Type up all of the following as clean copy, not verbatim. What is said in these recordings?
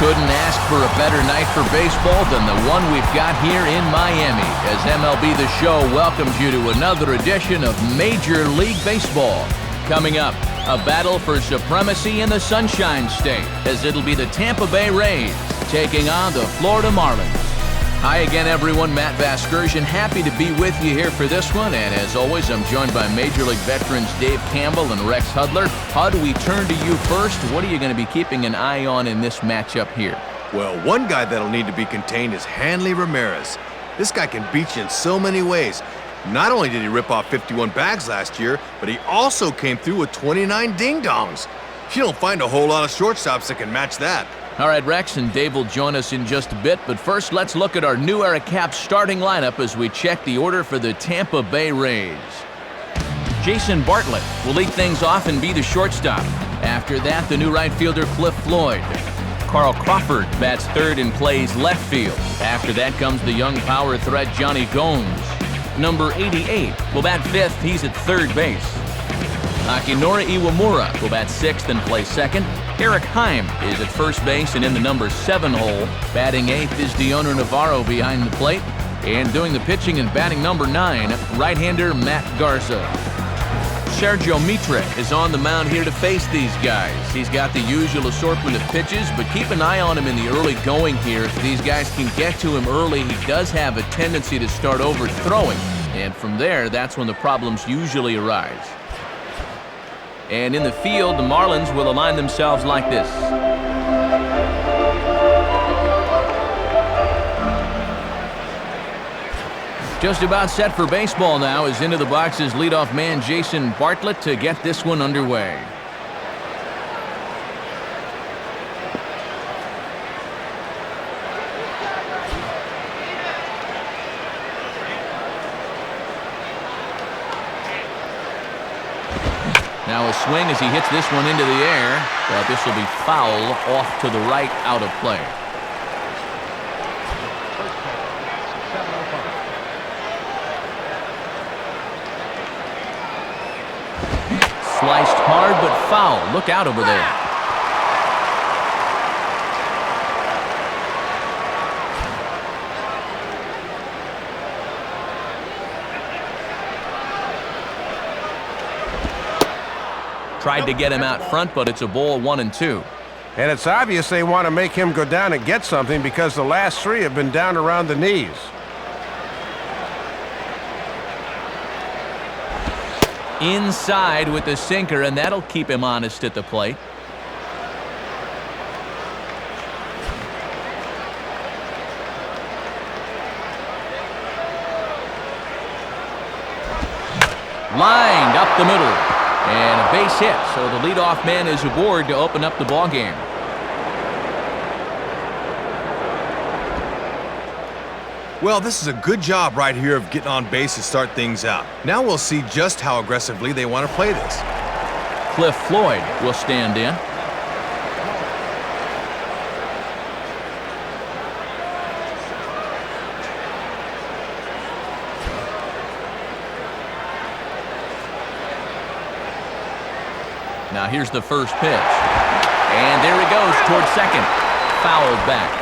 Couldn't ask for a better night for baseball than the one we've got here in Miami, as MLB The Show welcomes you to another edition of Major League Baseball. Coming up, a battle for supremacy in the Sunshine State, as it'll be the Tampa Bay Rays taking on the Florida Marlins. Hi again, everyone. Matt Vasgersian, happy to be with you here for this one. And as always, I'm joined by Major League veterans Dave Campbell and Rex Hudler. Hud, we turn to you first. What are you going to be keeping an eye on in this matchup here? Well, one guy that'll need to be contained is Hanley Ramirez. This guy can beat you in so many ways. Not only did he rip off 51 bags last year, but he also came through with 29 ding-dongs. You don't find a whole lot of shortstops that can match that. All right, Rex, and Dave will join us in just a bit, but first let's look at our new era Caps starting lineup as we check the order for the Tampa Bay Rays. Jason Bartlett will lead things off and be the shortstop. After that, the new right fielder Cliff Floyd. Carl Crawford bats third and plays left field. After that comes the young power threat Johnny Gomes. Number 88 will bat fifth. He's at third base. Akinori Iwamura will bat sixth and play second. Eric Heim is at first base and in the number 7 hole. Batting eighth is Dioner Navarro behind the plate. And doing the pitching and batting number 9, right-hander Matt Garza. Sergio Mitre is on the mound here to face these guys. He's got the usual assortment of pitches, but keep an eye on him in the early going here. If these guys can get to him early, he does have a tendency to start overthrowing. And from there, that's when the problems usually arise. And in the field, the Marlins will align themselves like this. Just about set for baseball now, as into the boxes leadoff man Jason Bartlett to get this one underway. Now a swing as he hits this one into the air, but this will be foul off to the right, out of play. Sliced hard, but foul. Look out over there. Tried to get him out front, but it's a ball 1-2. And it's obvious they want to make him go down and get something because the last 3 have been down around the knees. Inside with the sinker, and that'll keep him honest at the plate. Lined up the middle. And a base hit, so the leadoff man is aboard to open up the ballgame. Well, this is a good job right here of getting on base to start things out. Now we'll see just how aggressively they want to play this. Cliff Floyd will stand in. Now here's the first pitch. And there he goes towards second. Fouled back.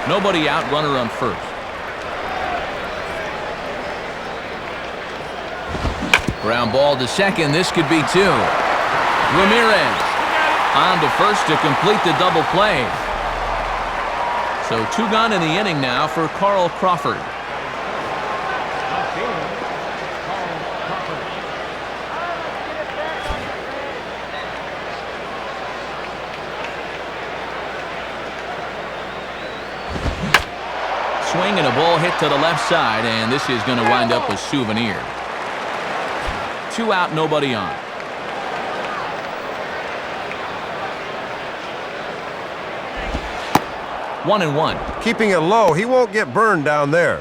Nobody out, runner on first. Ground ball to second. This could be 2. Ramirez on to first to complete the double play. So 2 gone in the inning now for Carl Crawford. Swing and a ball hit to the left side, and this is going to wind up a souvenir. 2 out, nobody on. One and one. Keeping it low, he won't get burned down there.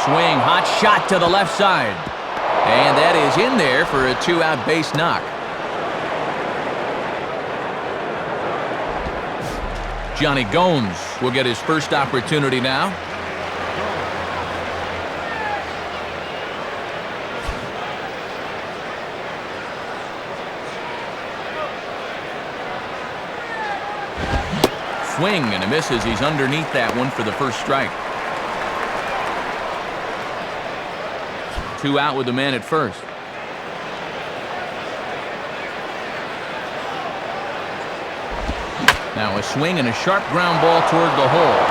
Swing, hot shot to the left side. And that is in there for a 2-out base knock. Johnny Gomes will get his first opportunity now. swing and a miss as he's underneath that one for the first strike. 2 out with the man at first. Now a swing and a sharp ground ball toward the hole.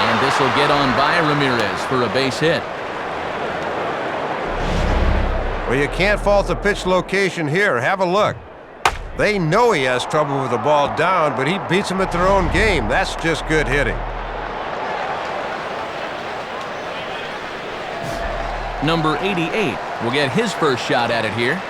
And this will get on by Ramirez for a base hit. Well, you can't fault the pitch location here. Have a look. They know he has trouble with the ball down, but he beats them at their own game. That's just good hitting. Number 88 will get his first shot at it here.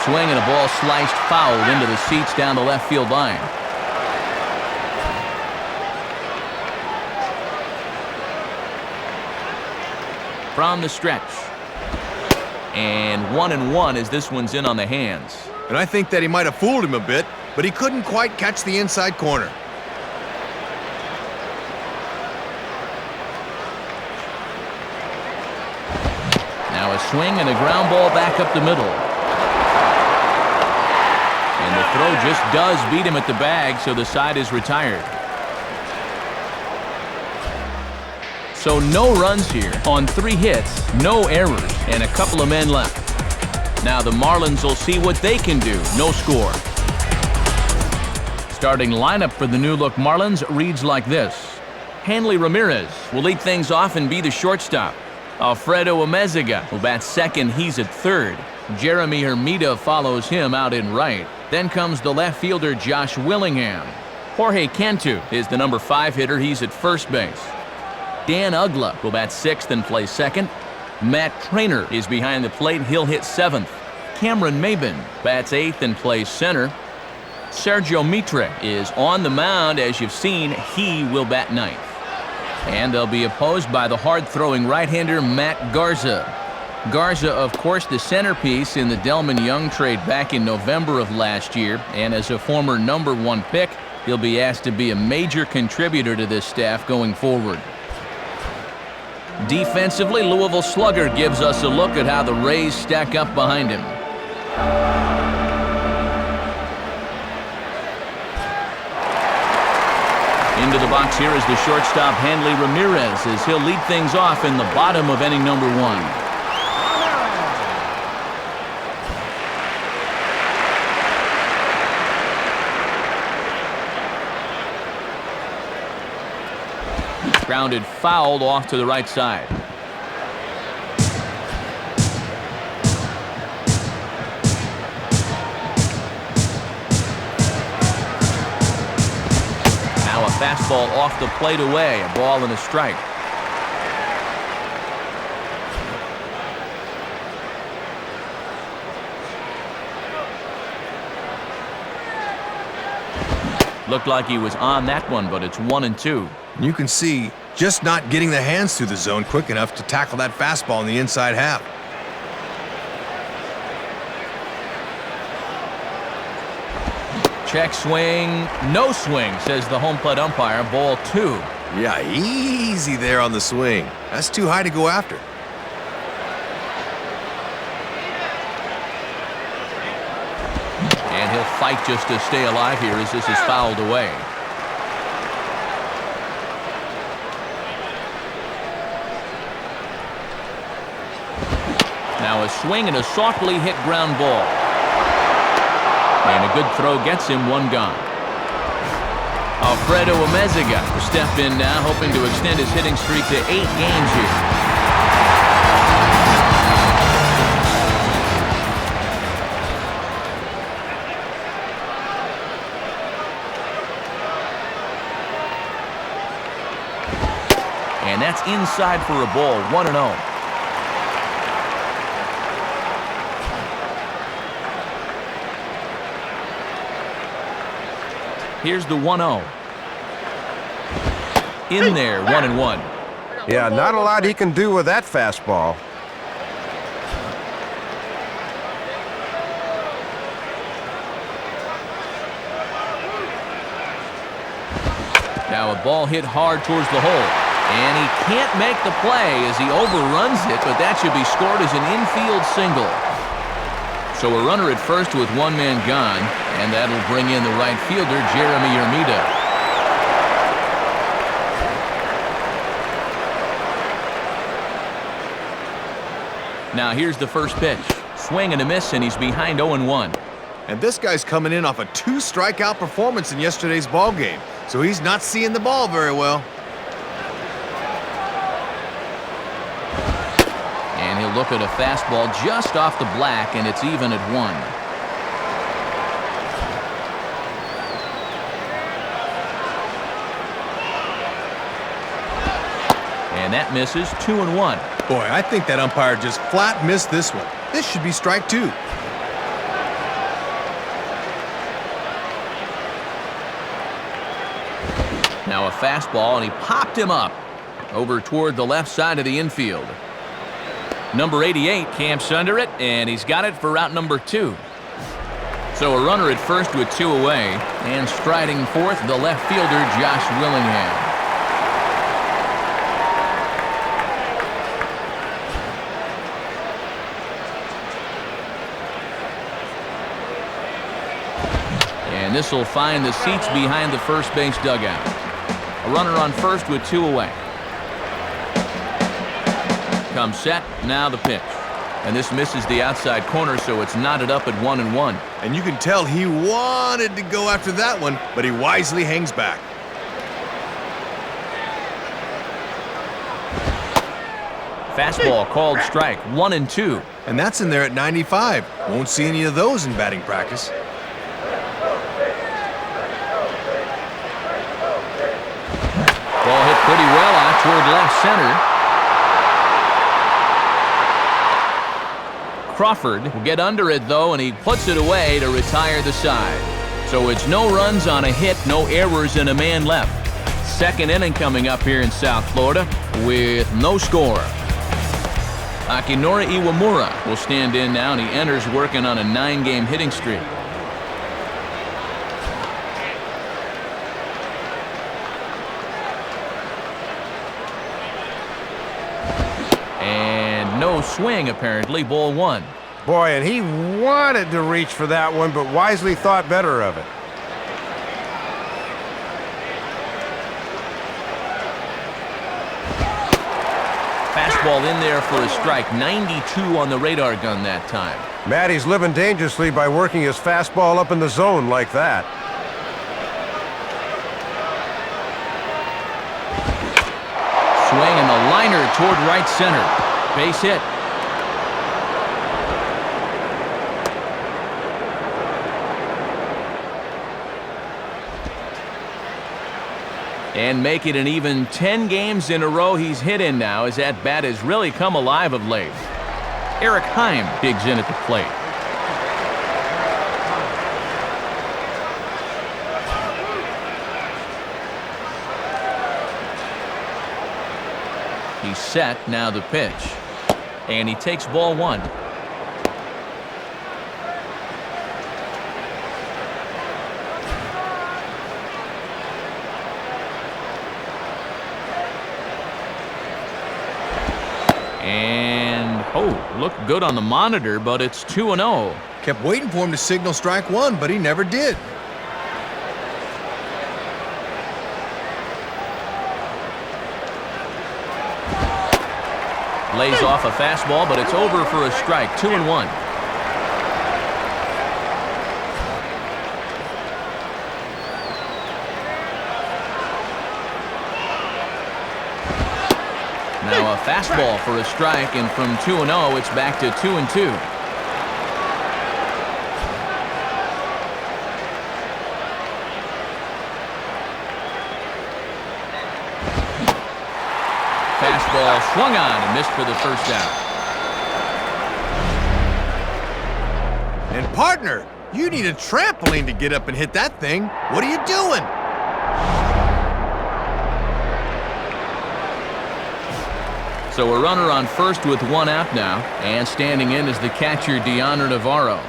Swing and a ball sliced foul into the seats down the left field line. From the stretch. And 1-1 as this one's in on the hands. And I think that he might have fooled him a bit, but he couldn't quite catch the inside corner. Now a swing and a ground ball back up the middle. And the throw just does beat him at the bag, so the side is retired. So no runs here on 3 hits, no errors, and a couple of men left. Now the Marlins will see what they can do. No score. Starting lineup for the new-look Marlins reads like this. Hanley Ramirez will lead things off and be the shortstop. Alfredo Amezaga will bat second. He's at third. Jeremy Hermida follows him out in right. Then comes the left fielder Josh Willingham. Jorge Cantu is the number 5 hitter. He's at first base. Dan Ugla will bat 6th and play second. Matt Trainer is behind the plate. He'll hit 7th. Cameron Maben bats 8th and plays center. Sergio Mitre is on the mound. As you've seen, he will bat 9th. And they'll be opposed by the hard-throwing right-hander Matt Garza. Garza, of course, the centerpiece in the Delman Young trade back in November of last year, and as a former number 1 pick, he'll be asked to be a major contributor to this staff going forward. Defensively, Louisville Slugger gives us a look at how the Rays stack up behind him. Into the box here is the shortstop Hanley Ramirez, as he'll lead things off in the bottom of inning number 1. Grounded fouled off to the right side. Now a fastball off the plate away, a ball and a strike. Looked like he was on that one, but it's 1-2. You can see just not getting the hands through the zone quick enough to tackle that fastball in the inside half. Check swing, no swing, says the home plate umpire. Ball 2. Yeah, easy there on the swing. That's too high to go after. And he'll fight just to stay alive here as this is fouled away. Now a swing and a softly hit ground ball. And a good throw gets him 1 gone. Alfredo Amezaga will step in now, hoping to extend his hitting streak to 8 games here. And that's inside for a ball, 1-0. Here's the 1-0. In there, 1-1. Yeah, not a lot he can do with that fastball. Now a ball hit hard towards the hole. And he can't make the play as he overruns it, but that should be scored as an infield single. So a runner at first with one man gone, and that'll bring in the right fielder, Jeremy Yermida. Now here's the first pitch. Swing and a miss, and he's behind 0-1. And this guy's coming in off a 2-strikeout performance in yesterday's ball game, so he's not seeing the ball very well. And he'll look at a fastball just off the black, and it's even at 1. And that misses. 2-1. Boy, I think that umpire just flat missed this one. This should be strike 2. Now a fastball, and he popped him up over toward the left side of the infield. Number 88 camps under it, and he's got it for out number 2. So a runner at first with 2 away, and striding fourth, the left fielder, Josh Willingham. And this will find the seats behind the first base dugout. A runner on first with 2 away. Comes set, now the pitch. And this misses the outside corner, so it's knotted up at 1-1. And you can tell he wanted to go after that one, but he wisely hangs back. Fastball called strike, 1-2. And that's in there at 95. Won't see any of those in batting practice. Ball hit pretty well out toward left center. Crawford will get under it, though, and he puts it away to retire the side. So it's no runs on a hit, no errors, and a man left. Second inning coming up here in South Florida with no score. Akinori Iwamura will stand in now, and he enters working on a 9-game hitting streak. No swing, apparently. Ball 1. Boy, and he wanted to reach for that one, but wisely thought better of it. Fastball in there for a strike. 92 on the radar gun that time. Matty's living dangerously by working his fastball up in the zone like that. Swing and the liner toward right center. Base hit. And make it an even 10 games in a row he's hit in now, as that bat has really come alive of late. Eric Heim digs in at the plate. He's set, now the pitch. And he takes ball 1. And, looked good on the monitor, but it's 2-0. Kept waiting for him to signal strike 1, but he never did. Lays off a fastball, but it's over for a strike. 2-1. Now a fastball for a strike, and from 2-0, it's back to 2-2. Fastball swung on and missed for the first out. And partner, you need a trampoline to get up and hit that thing. What are you doing? So a runner on first with 1 out now, and standing in is the catcher, Deandre Navarro.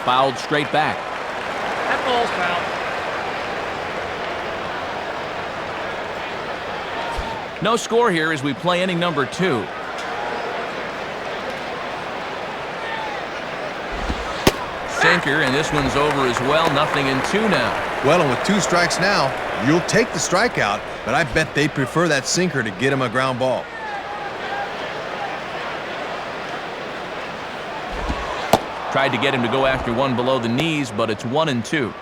fouled straight back. That ball's fouled. No score here as we play inning number 2. Sinker, and this one's over as well. 0-2 now. Well, and with 2 strikes now, you'll take the strikeout, but I bet they prefer that sinker to get him a ground ball. Tried to get him to go after one below the knees, but it's 1-2.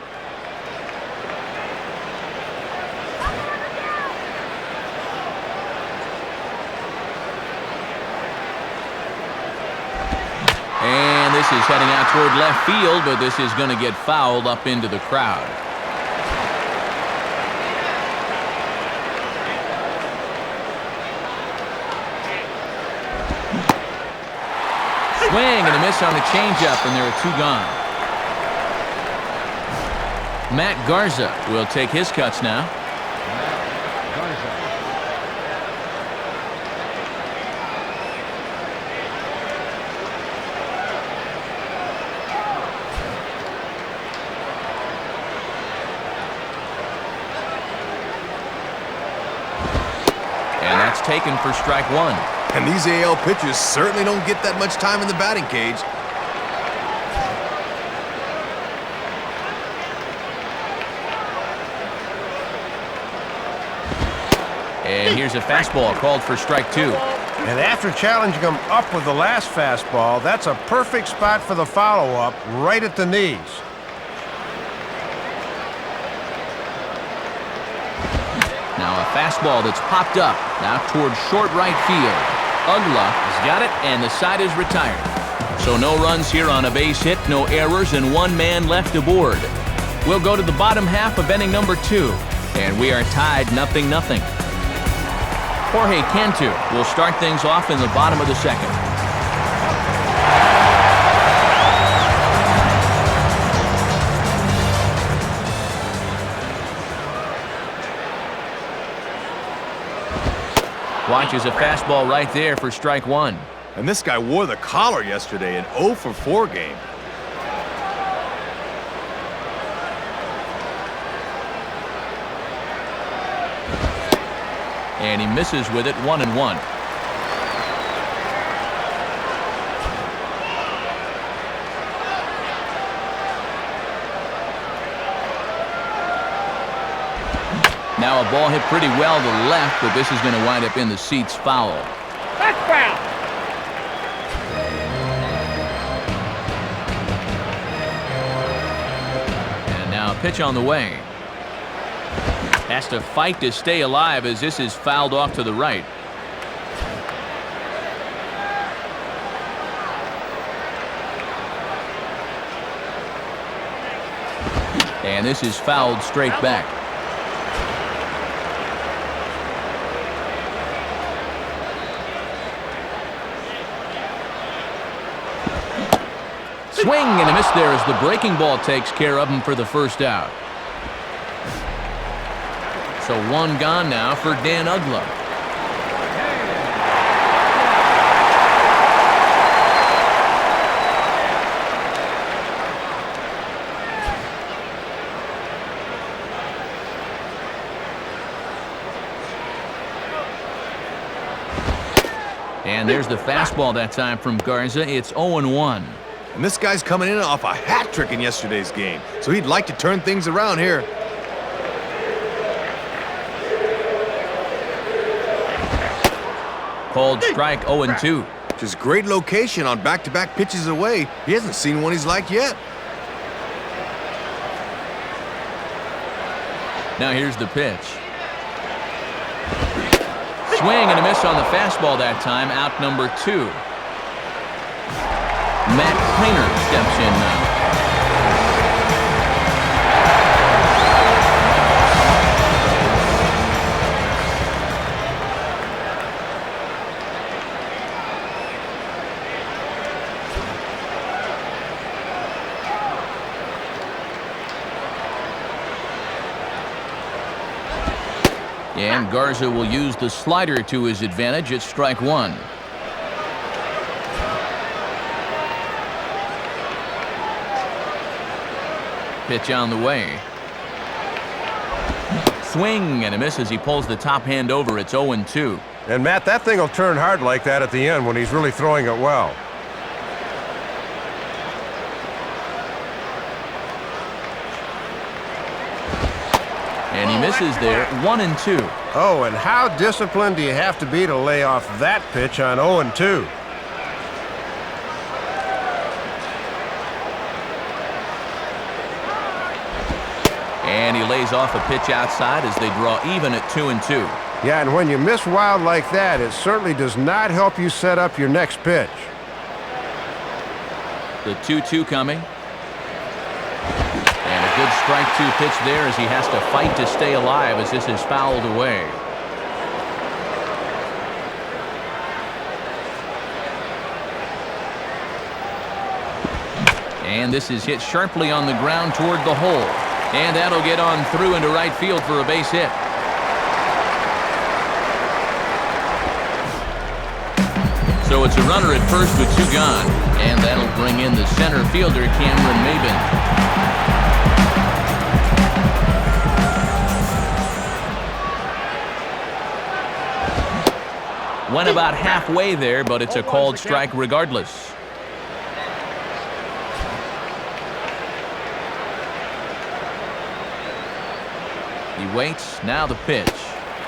And this is heading out toward left field, but this is going to get fouled up into the crowd. Swing and a miss on the changeup, and there are 2 gone. Matt Garza will take his cuts now. And that's taken for strike 1. And these AL pitchers certainly don't get that much time in the batting cage. And here's a fastball called for strike 2. And after challenging him up with the last fastball, that's a perfect spot for the follow-up, right at the knees. Now a fastball that's popped up, now toward short right field. Ugla has got it, and the side is retired. So no runs here on a base hit, no errors, and 1 man left aboard. We'll go to the bottom half of inning number 2, and we are tied 0-0. Jorge Cantu will start things off in the bottom of the 2nd. Watches a fastball right there for strike 1. And this guy wore the collar yesterday, an 0 for 4 game. And he misses with it, 1-1. Now a ball hit pretty well to the left, but this is going to wind up in the seats foul. That's foul. And now a pitch on the way. Has to fight to stay alive as this is fouled off to the right. And this is fouled straight back. Swing and a miss there as the breaking ball takes care of him for the first out. So 1 gone now for Dan Ugla. And there's the fastball that time from Garza. It's 0-1. And this guy's coming in off a hat trick in yesterday's game, so he'd like to turn things around here. Called strike 0-2. Just great location on back-to-back pitches away. He hasn't seen one he's liked yet. Now here's the pitch. Swing and a miss on the fastball that time, out number 2. Matt Kleiner steps in now. And Garza will use the slider to his advantage at strike 1. Pitch on the way. Swing and a miss as he pulls the top hand over. It's 0-2. And, Matt, that thing will turn hard like that at the end when he's really throwing it well. And he misses there, 1-2. Oh, and how disciplined do you have to be to lay off that pitch on 0-2? And he lays off a pitch outside as they draw even at 2-2. Yeah, and when you miss wild like that, it certainly does not help you set up your next pitch. The 2-2 coming. And a good strike two pitch there as he has to fight to stay alive as this is fouled away. And this is hit sharply on the ground toward the hole. And that'll get on through into right field for a base hit. So it's a runner at first with two gone. And that'll bring in the center fielder, Cameron Maben. Went about halfway there, but it's a called strike regardless. He waits, now the pitch.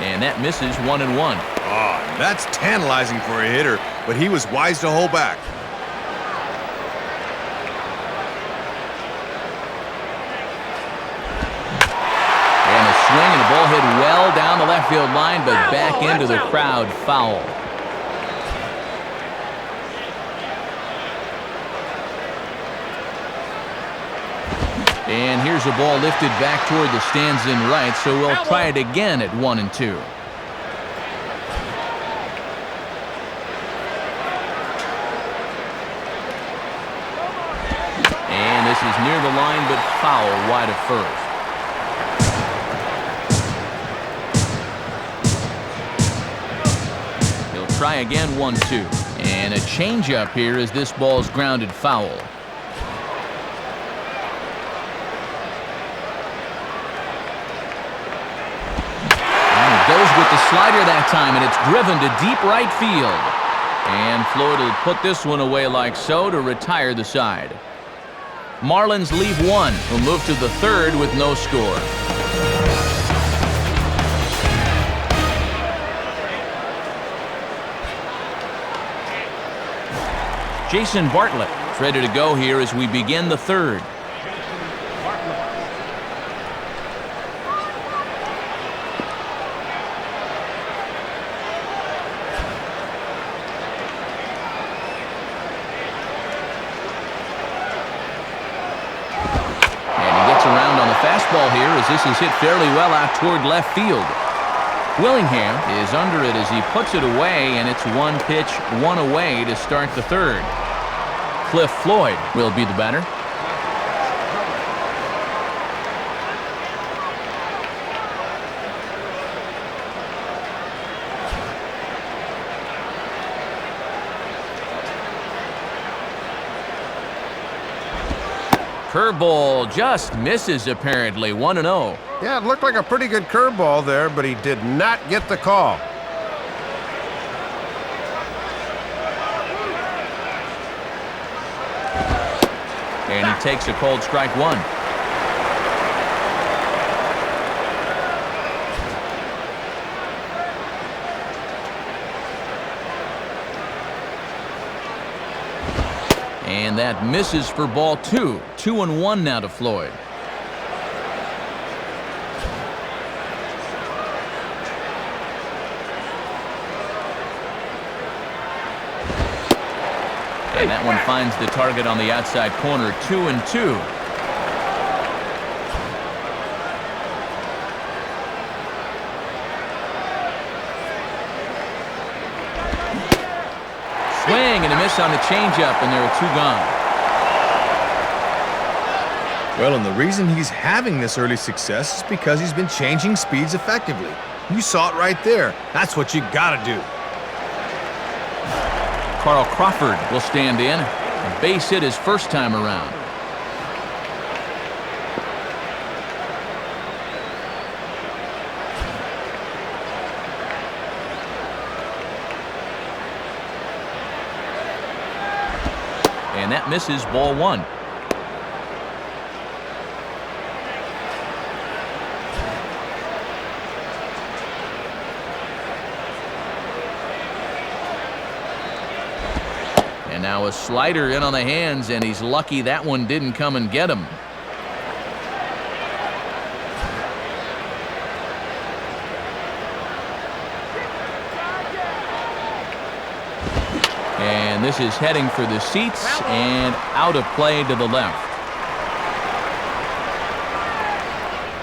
And that misses 1-1. Oh, that's tantalizing for a hitter, but he was wise to hold back. And a swing and the ball hit well down the left field line, but back into the crowd, foul. And here's a ball lifted back toward the stands in right, so we'll try it again at 1-2. And this is near the line, but foul wide of first. He'll try again, 1-2. And a changeup here as this ball's grounded foul. Goes with the slider that time, and it's driven to deep right field. And Floyd will put this one away like so to retire the side. Marlins leave one. Will move to the third with no score. Jason Bartlett is ready to go here as we begin the third. Fastball here as this is hit fairly well out toward left field. Willingham is under it as he puts it away, and it's one pitch, one away to start the third. Cliff Floyd will be the batter. Curveball just misses apparently, 1-0. Yeah, it looked like a pretty good curveball there, but he did not get the call. And he takes a called strike one. And that misses for ball two. 2-1 now to Floyd. And that one finds the target on the outside corner. 2-2. Swing and a miss on the changeup, and there are two gone. Well, and the reason he's having this early success is because he's been changing speeds effectively. You saw it right there. That's what you gotta do. Carl Crawford will stand in. A base hit his first time around. And that misses ball one. And now a slider in on the hands, and he's lucky that one didn't come and get him. And this is heading for the seats and out of play to the left.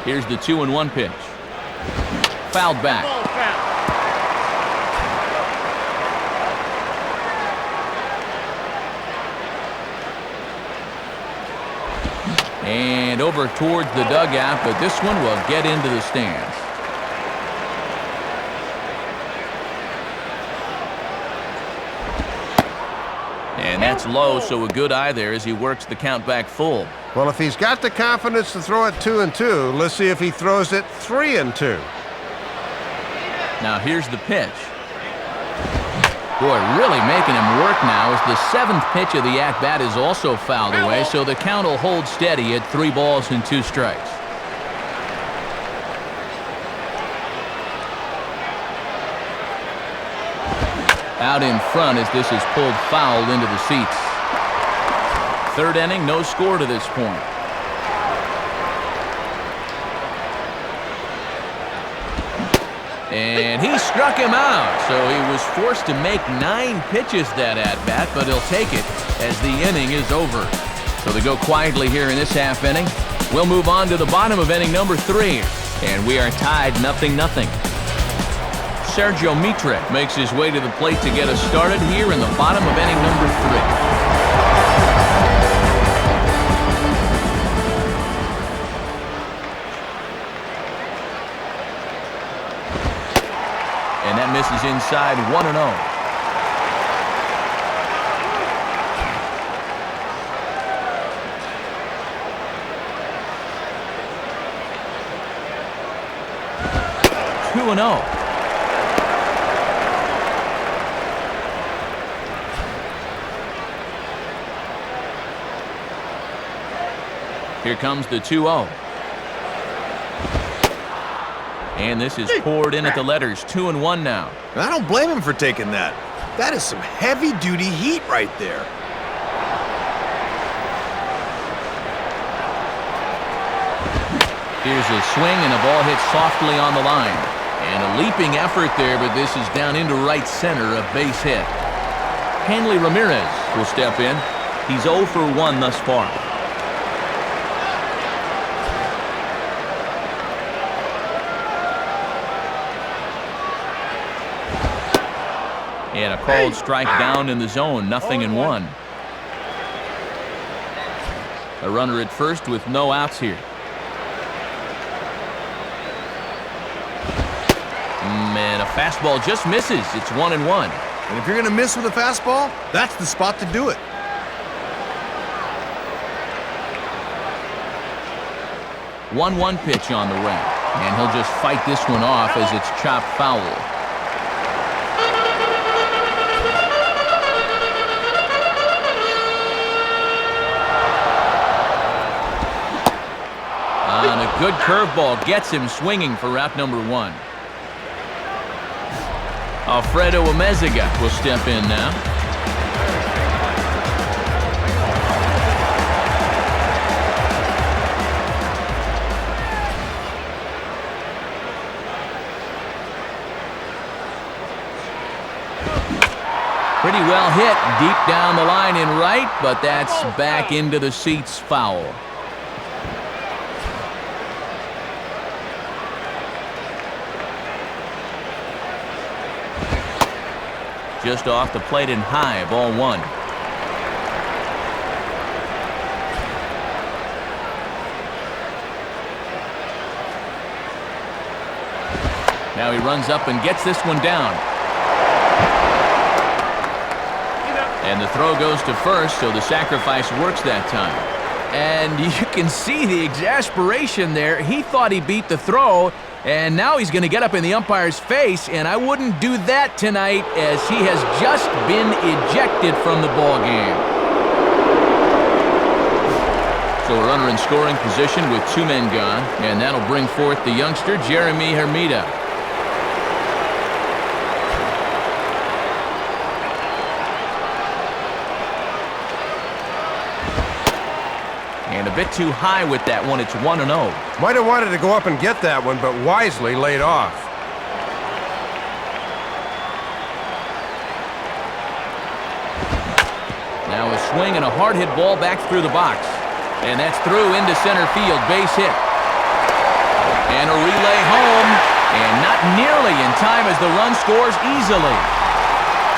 Here's the 2-1 pitch. Fouled back. And over towards the dugout, but this one will get into the stands. And that's low, so a good eye there as he works the count back full. Well, if he's got the confidence to throw it 2-2, let's see if he throws it 3-2. Now here's the pitch. Boy, really making him work now as the 7th pitch of the at-bat is also fouled away, so the count will hold steady at 3 balls and 2 strikes. Out in front as this is pulled foul into the seats. 3rd inning, no score to this point. And he struck him out, so he was forced to make 9 pitches that at-bat, but he'll take it as the inning is over. So they go quietly here in this half inning. We'll move on to the bottom of inning number 3, and we are tied 0-0. Sergio Mitre makes his way to the plate to get us started here in the bottom of inning number 3. And that misses inside 1-0. Here comes the 2-0. And this is poured in at the letters. 2-1 now. I don't blame him for taking that. That is some heavy-duty heat right there. Here's a swing, and the ball hits softly on the line. And a leaping effort there, but this is down into right center, a base hit. Hanley Ramirez will step in. He's 0 for 1 thus far. And a called strike down in the zone, 0-1. A runner at first with no outs here. And a fastball just misses. It's 1-1. And if you're going to miss with a fastball, that's the spot to do it. One pitch on the way. And he'll just fight this one off as it's chopped foul. And a good curveball gets him swinging for route number 1. Alfredo Amezaga will step in now. Pretty well hit deep down the line in right, but that's back into the seats foul. Just off the plate and high, ball 1. Now he runs up and gets this one down. And the throw goes to first, so the sacrifice works that time. And you can see the exasperation there. He thought he beat the throw, and now he's going to get up in the umpire's face, and I wouldn't do that tonight as he has just been ejected from the ball game. So a runner in scoring position with 2 men gone, and that'll bring forth the youngster, Jeremy Hermida. And a bit too high with that one. It's 1-0. Might have wanted to go up and get that one, but wisely laid off. Now a swing and a hard hit ball back through the box. And that's through into center field. Base hit. And a relay home. And not nearly in time as the run scores easily.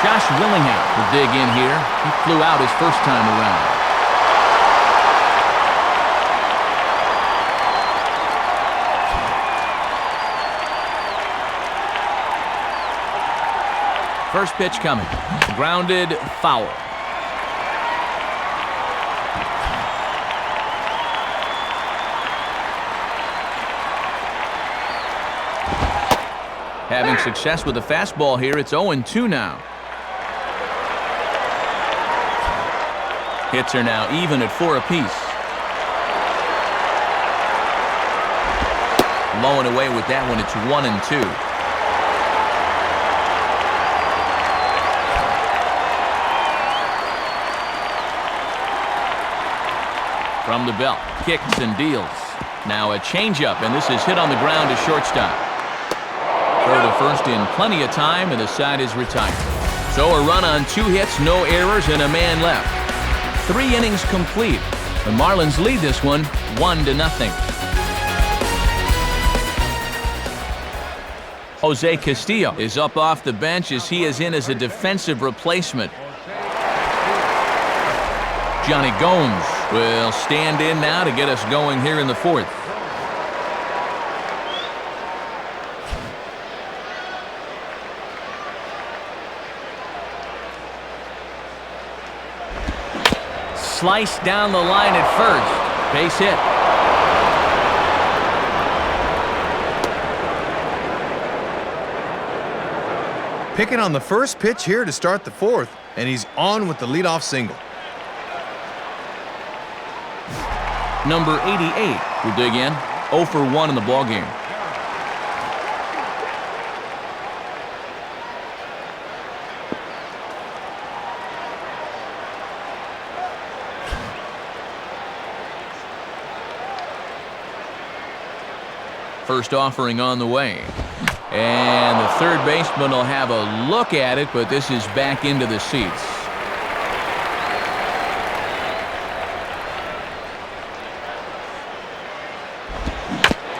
Josh Willingham will dig in here. He flew out his first time around. First pitch coming. Grounded, foul. Having success with the fastball here, it's 0-2 now. Hits are now even at 4 apiece. Low and away with that one, it's 1-2. From the belt, kicks and deals. Now a changeup, and this is hit on the ground to shortstop. Throw to first in plenty of time, and the side is retired. So a run on 2 hits, no errors, and a man left. 3 innings complete. The Marlins lead this one 1-0. Jose Castillo is up off the bench as he is in as a defensive replacement. Johnny Gomes will stand in now to get us going here in the 4th. Sliced down the line at first. Base hit. Picking on the first pitch here to start the 4th, and he's on with the leadoff single. Number 88 will dig in. 0 for 1 in the ballgame. First offering on the way. And the third baseman will have a look at it, but this is back into the seats.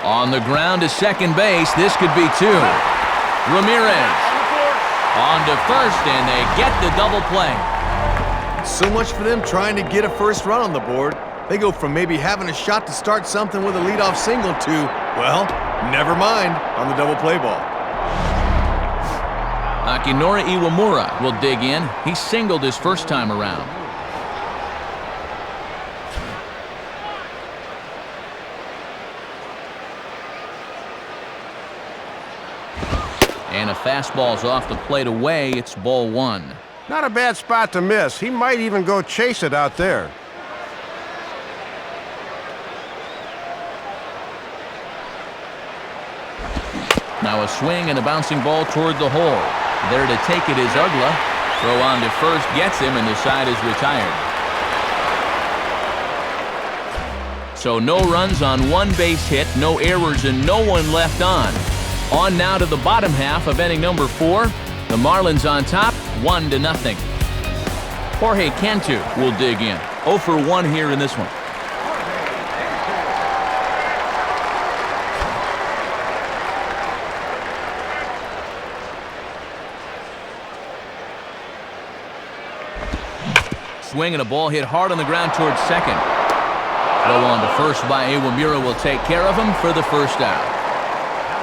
On the ground to second base. This could be 2. Ramirez on to first, and they get the double play. So much for them trying to get a first run on the board. They go from maybe having a shot to start something with a leadoff single to, well, never mind on the double play ball. Akinori Iwamura will dig in. He singled his first time around. And a fastball's off the plate away. It's ball 1. Not a bad spot to miss. He might even go chase it out there. Now a swing and a bouncing ball toward the hole. There to take it is Ugla. Throw on to first gets him, and the side is retired. So no runs on 1 base hit, no errors, and no one left on. On now to the bottom half of inning number 4. The Marlins on top, 1-0. Jorge Cantu will dig in. 0 for 1 here in this one. Swing and a ball hit hard on the ground towards second. Throw on to first by Iwamura will take care of him for the first out.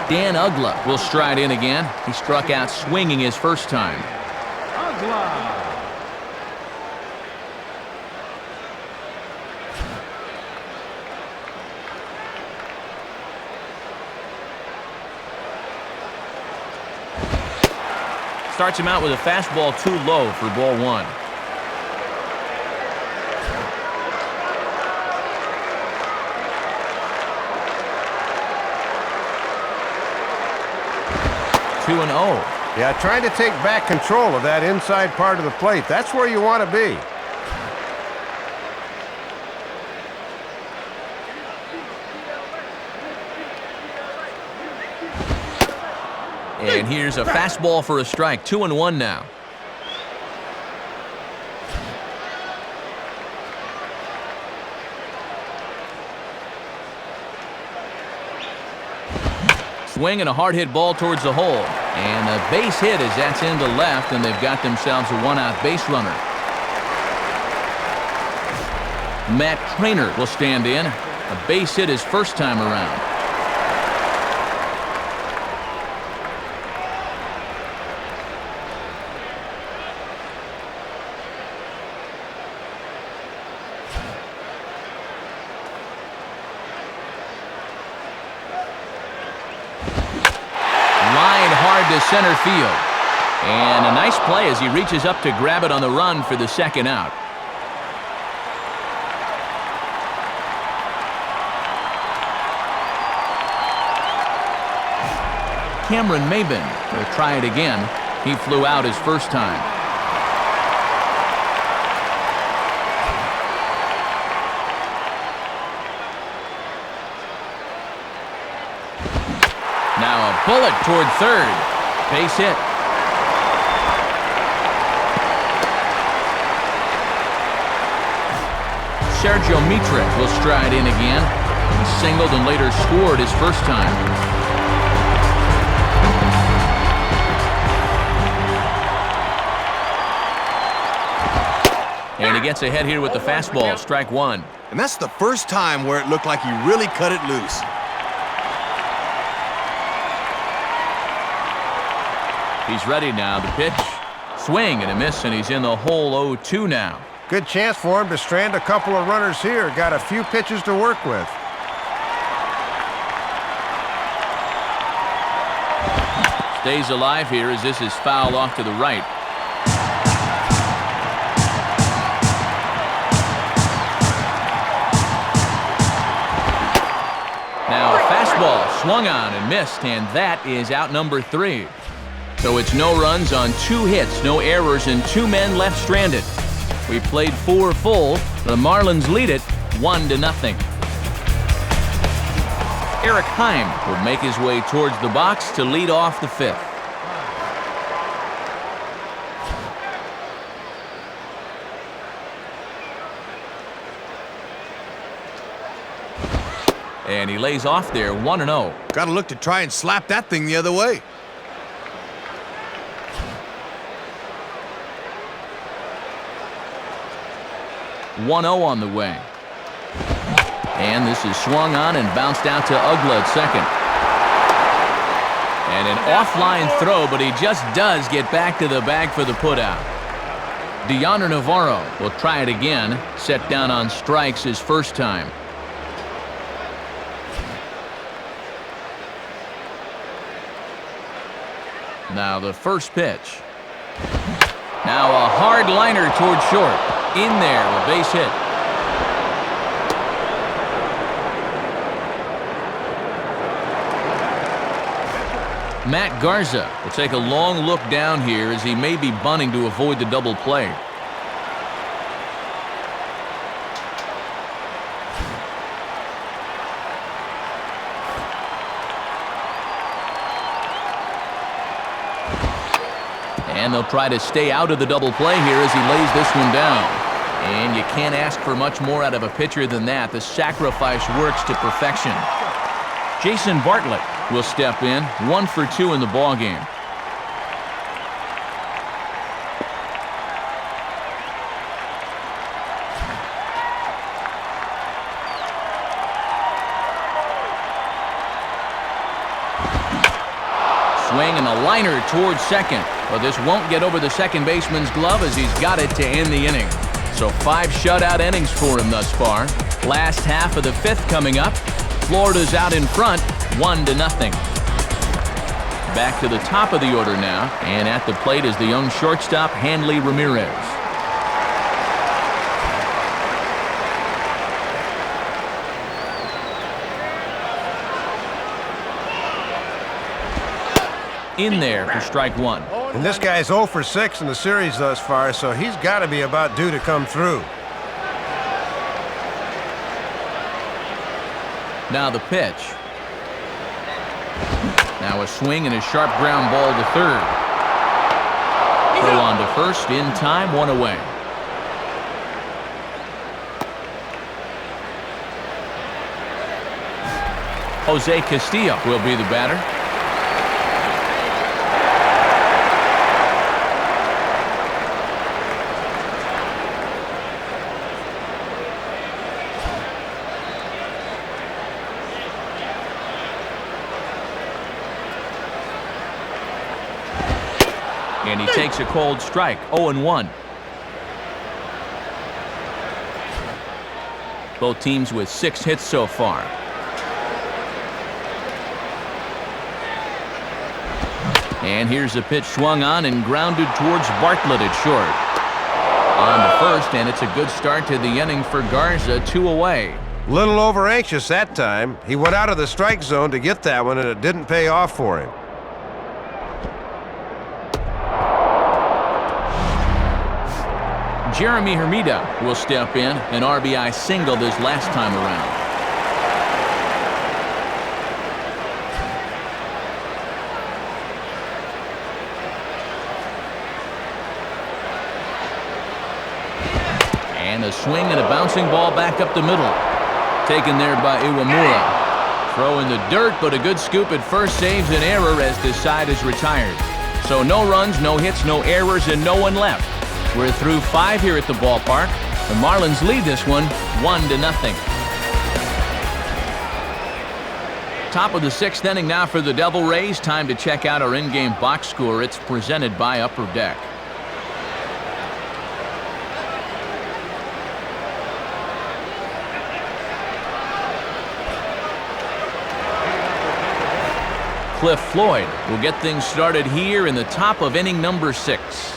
Dan Ugla will stride in again. He struck out swinging his first time. Starts him out with a fastball too low for ball 1. 2-0. Yeah, trying to take back control of that inside part of the plate. That's where you want to be. And here's a fastball for a strike. 2-1 now. Swing and a hard hit ball towards the hole. And a base hit as that's into left, and they've got themselves a one-out base runner. Matt Trainer will stand in. A base hit his first time around. To center field. And a nice play as he reaches up to grab it on the run for the second out. Cameron Maben will try it again. He flew out his first time. Now a bullet toward third. Base hit. Sergio Mitre will stride in again. He singled and later scored his first time. And he gets ahead here with the fastball. Strike one. And that's the first time where it looked like he really cut it loose. He's ready now. The pitch. Swing and a miss, and he's in the hole 0-2 now. Good chance for him to strand a couple of runners here. Got a few pitches to work with. Stays alive here as this is foul off to the right. Now a fastball swung on and missed, and that is out number 3. So it's no runs on 2 hits, no errors, and 2 men left stranded. We played 4 full. The Marlins lead it 1-0. Eric Heim will make his way towards the box to lead off the 5th. And he lays off there 1-0. Got to look to try and slap that thing the other way. .0 on the way. And this is swung on and bounced out to Ugla at second. And an offline throw, but he just does get back to the bag for the putout. Deoner Navarro will try it again. Set down on strikes his first time. Now the first pitch. Now a hard liner toward short. In there, a base hit. Matt Garza will take a long look down here as he may be bunting to avoid the double play. And they'll try to stay out of the double play here as he lays this one down. And you can't ask for much more out of a pitcher than that. The sacrifice works to perfection. Jason Bartlett will step in, 1 for 2 in the ballgame. Swing and a liner towards second. But this won't get over the second baseman's glove as he's got it to end the inning. So 5 shutout innings for him thus far. Last half of the 5th coming up. Florida's out in front, 1-0. Back to the top of the order now, and at the plate is the young shortstop, Hanley Ramirez. in there for strike one. And this guy's 0 for 6 in the series thus far, so he's got to be about due to come through. Now the pitch. Now a swing and a sharp ground ball to third. Throw on to first, in time, one away. Jose Castillo will be the batter. And he takes a cold strike, 0-1. Both teams with 6 hits so far. And here's a pitch swung on and grounded towards Bartlett at short. On to first, and it's a good start to the inning for Garza, 2 away. Little over anxious that time. He went out of the strike zone to get that one, and it didn't pay off for him. Jeremy Hermida will step in, an RBI single this last time around. And a swing and a bouncing ball back up the middle. Taken there by Iwamura. Throw in the dirt, but a good scoop at first saves an error as this side is retired. So no runs, no hits, no errors, and no one left. We're through 5 here at the ballpark. The Marlins lead this one 1-0. Top of the 6th inning now for the Devil Rays. Time to check out our in-game box score. It's presented by Upper Deck. Cliff Floyd will get things started here in the top of inning number 6.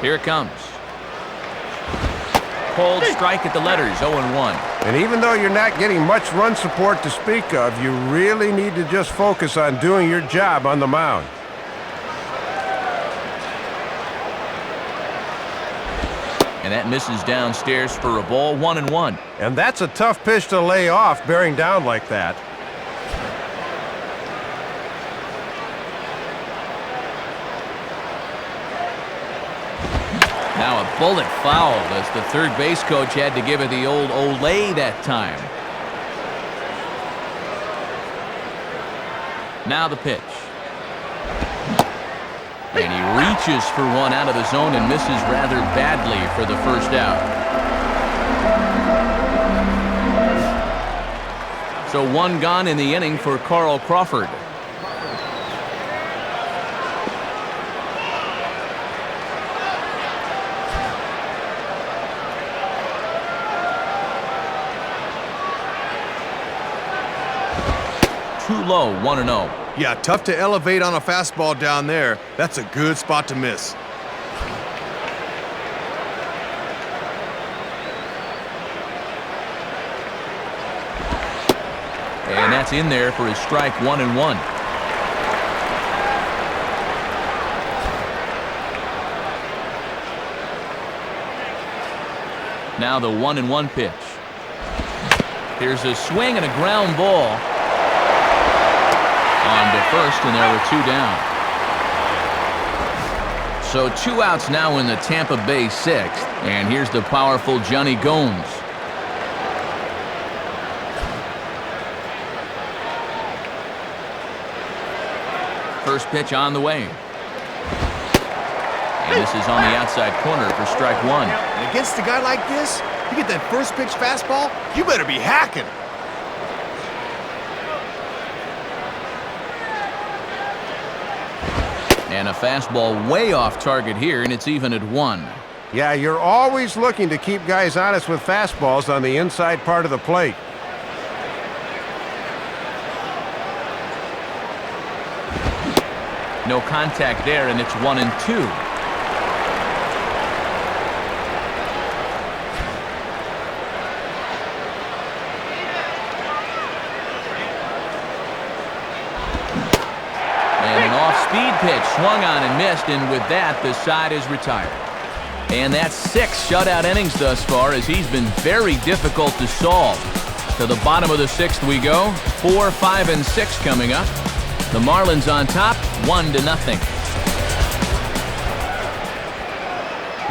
Here it comes. Cold strike at the letters, 0-1. And even though you're not getting much run support to speak of, you really need to just focus on doing your job on the mound. And that misses downstairs for a ball, 1-1. And that's a tough pitch to lay off, bearing down like that. Now a bullet foul as the third base coach had to give it the old Olay that time. Now the pitch. And he reaches for one out of the zone and misses rather badly for the first out. So 1 gone in the inning for Carl Crawford. Too low, 1-0. Yeah, tough to elevate on a fastball down there. That's a good spot to miss. And that's in there for his strike, 1-1. Now the 1-1 pitch. Here's a swing and a ground ball. On to first, and there were 2 down. So 2 outs now in the Tampa Bay 6th, and here's the powerful Johnny Gomes. First pitch on the way. And this is on the outside corner for strike 1. And against a guy like this, you get that first pitch fastball, you better be hacking. And a fastball way off target here, and it's even at 1. Yeah, you're always looking to keep guys honest with fastballs on the inside part of the plate. No contact there, and it's 1-2. speed pitch swung on and missed, and with that, the side is retired. And that's 6 shutout innings thus far, as he's been very difficult to solve. To the bottom of the 6th we go. 4, 5, and 6 coming up. The Marlins on top, 1-0.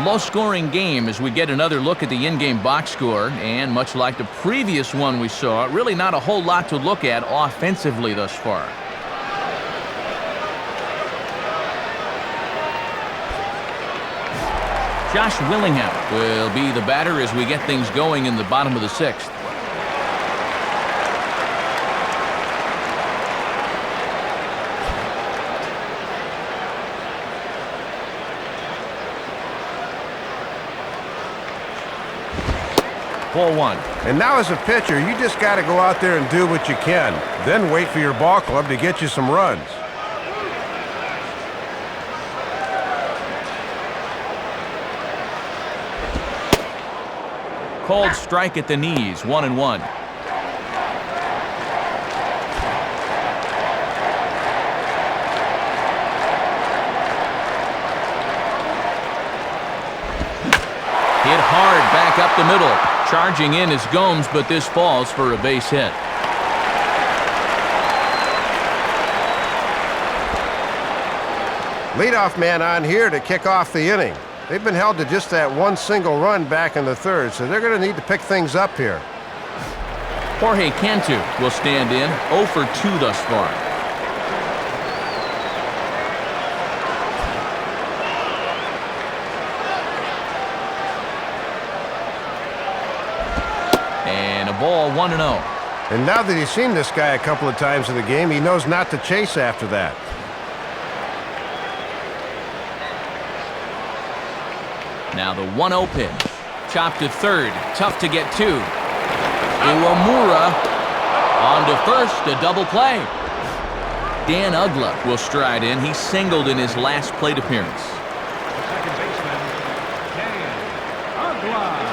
Low-scoring game as we get another look at the in-game box score, and much like the previous one we saw, really not a whole lot to look at offensively thus far. Josh Willingham will be the batter as we get things going in the bottom of the 6th. Ball 1. And now as a pitcher, you just got to go out there and do what you can. Then wait for your ball club to get you some runs. Called strike at the knees, 1-1. Hit hard back up the middle. Charging in is Gomes, but this falls for a base hit. Leadoff man on here to kick off the inning. They've been held to just that one single run back in the 3rd, so they're going to need to pick things up here. Jorge Cantu will stand in, 0 for 2 thus far. And a ball, 1-0. And now that he's seen this guy a couple of times in the game, he knows not to chase after that. Now the 1-0 pitch. Chopped to 3rd. Tough to get to. Iwamura on to 1st. A double play. Dan Uggla will stride in. He singled in his last plate appearance. Second baseman, Dan Uggla.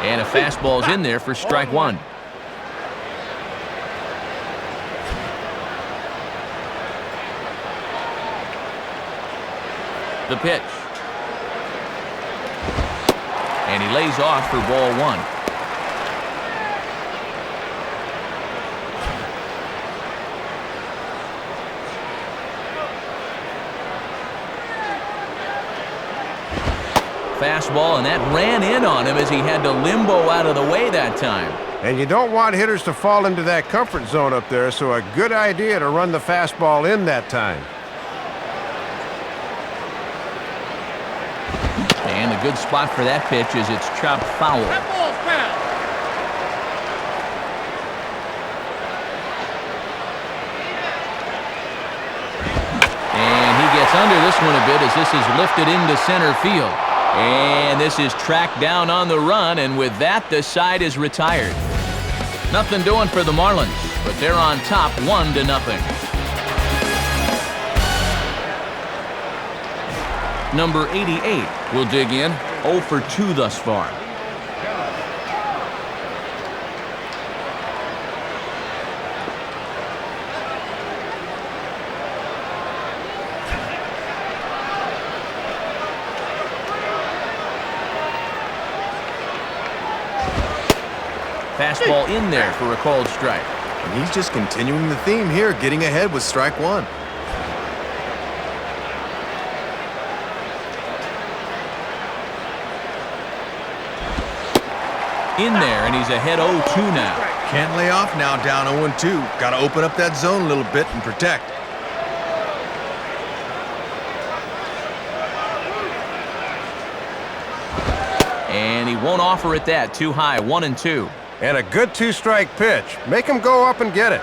And a fastball's in there for strike 1. The pitch. And he lays off for ball 1. Fastball, and that ran in on him as he had to limbo out of the way that time. And you don't want hitters to fall into that comfort zone up there, so a good idea to run the fastball in that time. And a good spot for that pitch as it's chopped foul. That ball's foul. And he gets under this one a bit as this is lifted into center field. And this is tracked down on the run, and with that, the side is retired. Nothing doing for the Marlins, but they're on top 1-0. Number 88 will dig in, 0 for 2 thus far. Fastball in there for a called strike. And he's just continuing the theme here, getting ahead with strike 1. In there, and he's ahead 0-2 now. Can't lay off now, down 0-2. Got to open up that zone a little bit and protect. And he won't offer it that. Too high, 1-2. And a good 2-strike pitch. Make him go up and get it.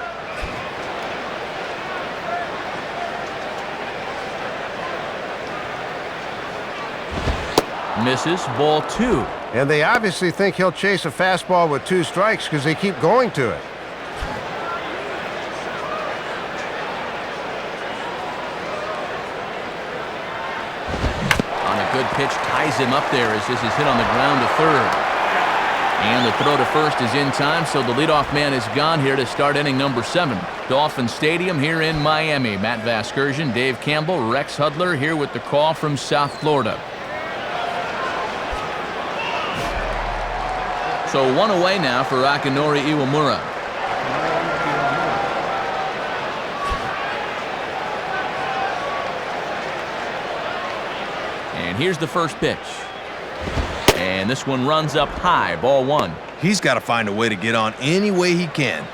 Misses, ball 2. And they obviously think he'll chase a fastball with 2 strikes because they keep going to it. On good pitch ties him up there as this is hit on the ground to third. And the throw to first is in time, so the leadoff man is gone here to start inning number 7. Dolphin Stadium here in Miami. Matt Vasgersian, Dave Campbell, Rex Hudler here with the call from South Florida. So one away now for Akinori Iwamura. And here's the first pitch. And this one runs up high, ball 1. He's got to find a way to get on any way he can.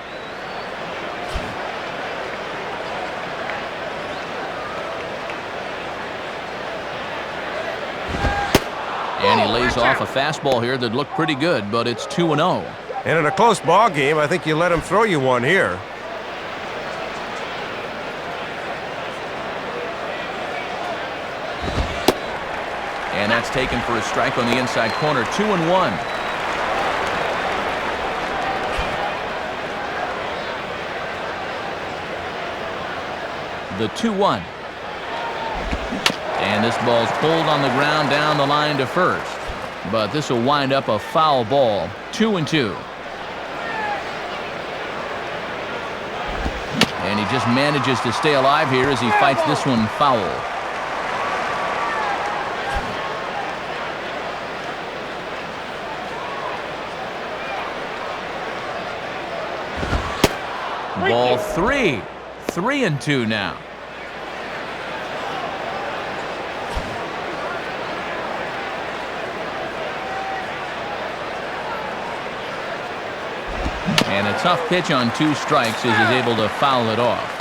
And he lays off a fastball here that looked pretty good, but it's 2-0. And in a close ball game, I think you let him throw you one here. And that's taken for a strike on the inside corner. 2-1. The 2-1. And this ball's pulled on the ground down the line to first. But this will wind up a foul ball. 2-2. And he just manages to stay alive here as he fights this one foul. Ball 3. 3-2 now. And a tough pitch on 2 strikes as he's able to foul it off.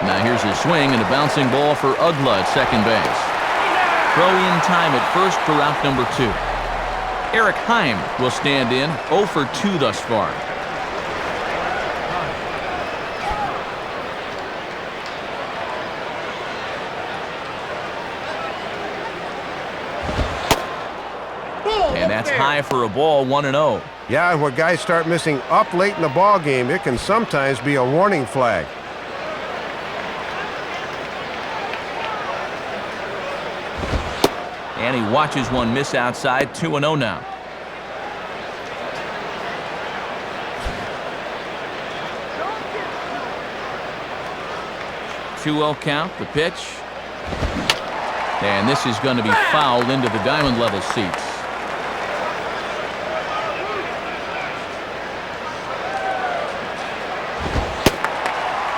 Now here's a swing and a bouncing ball for Ugla at second base. Throw in time at first for out number 2. Eric Heim will stand in, 0 for 2 thus far. And that's high for a ball, 1-0. Yeah, and when guys start missing up late in the ball game, it can sometimes be a warning flag. And he watches one miss outside. 2-0 now. 2-0 count, the pitch. And this is going to be fouled into the diamond level seats.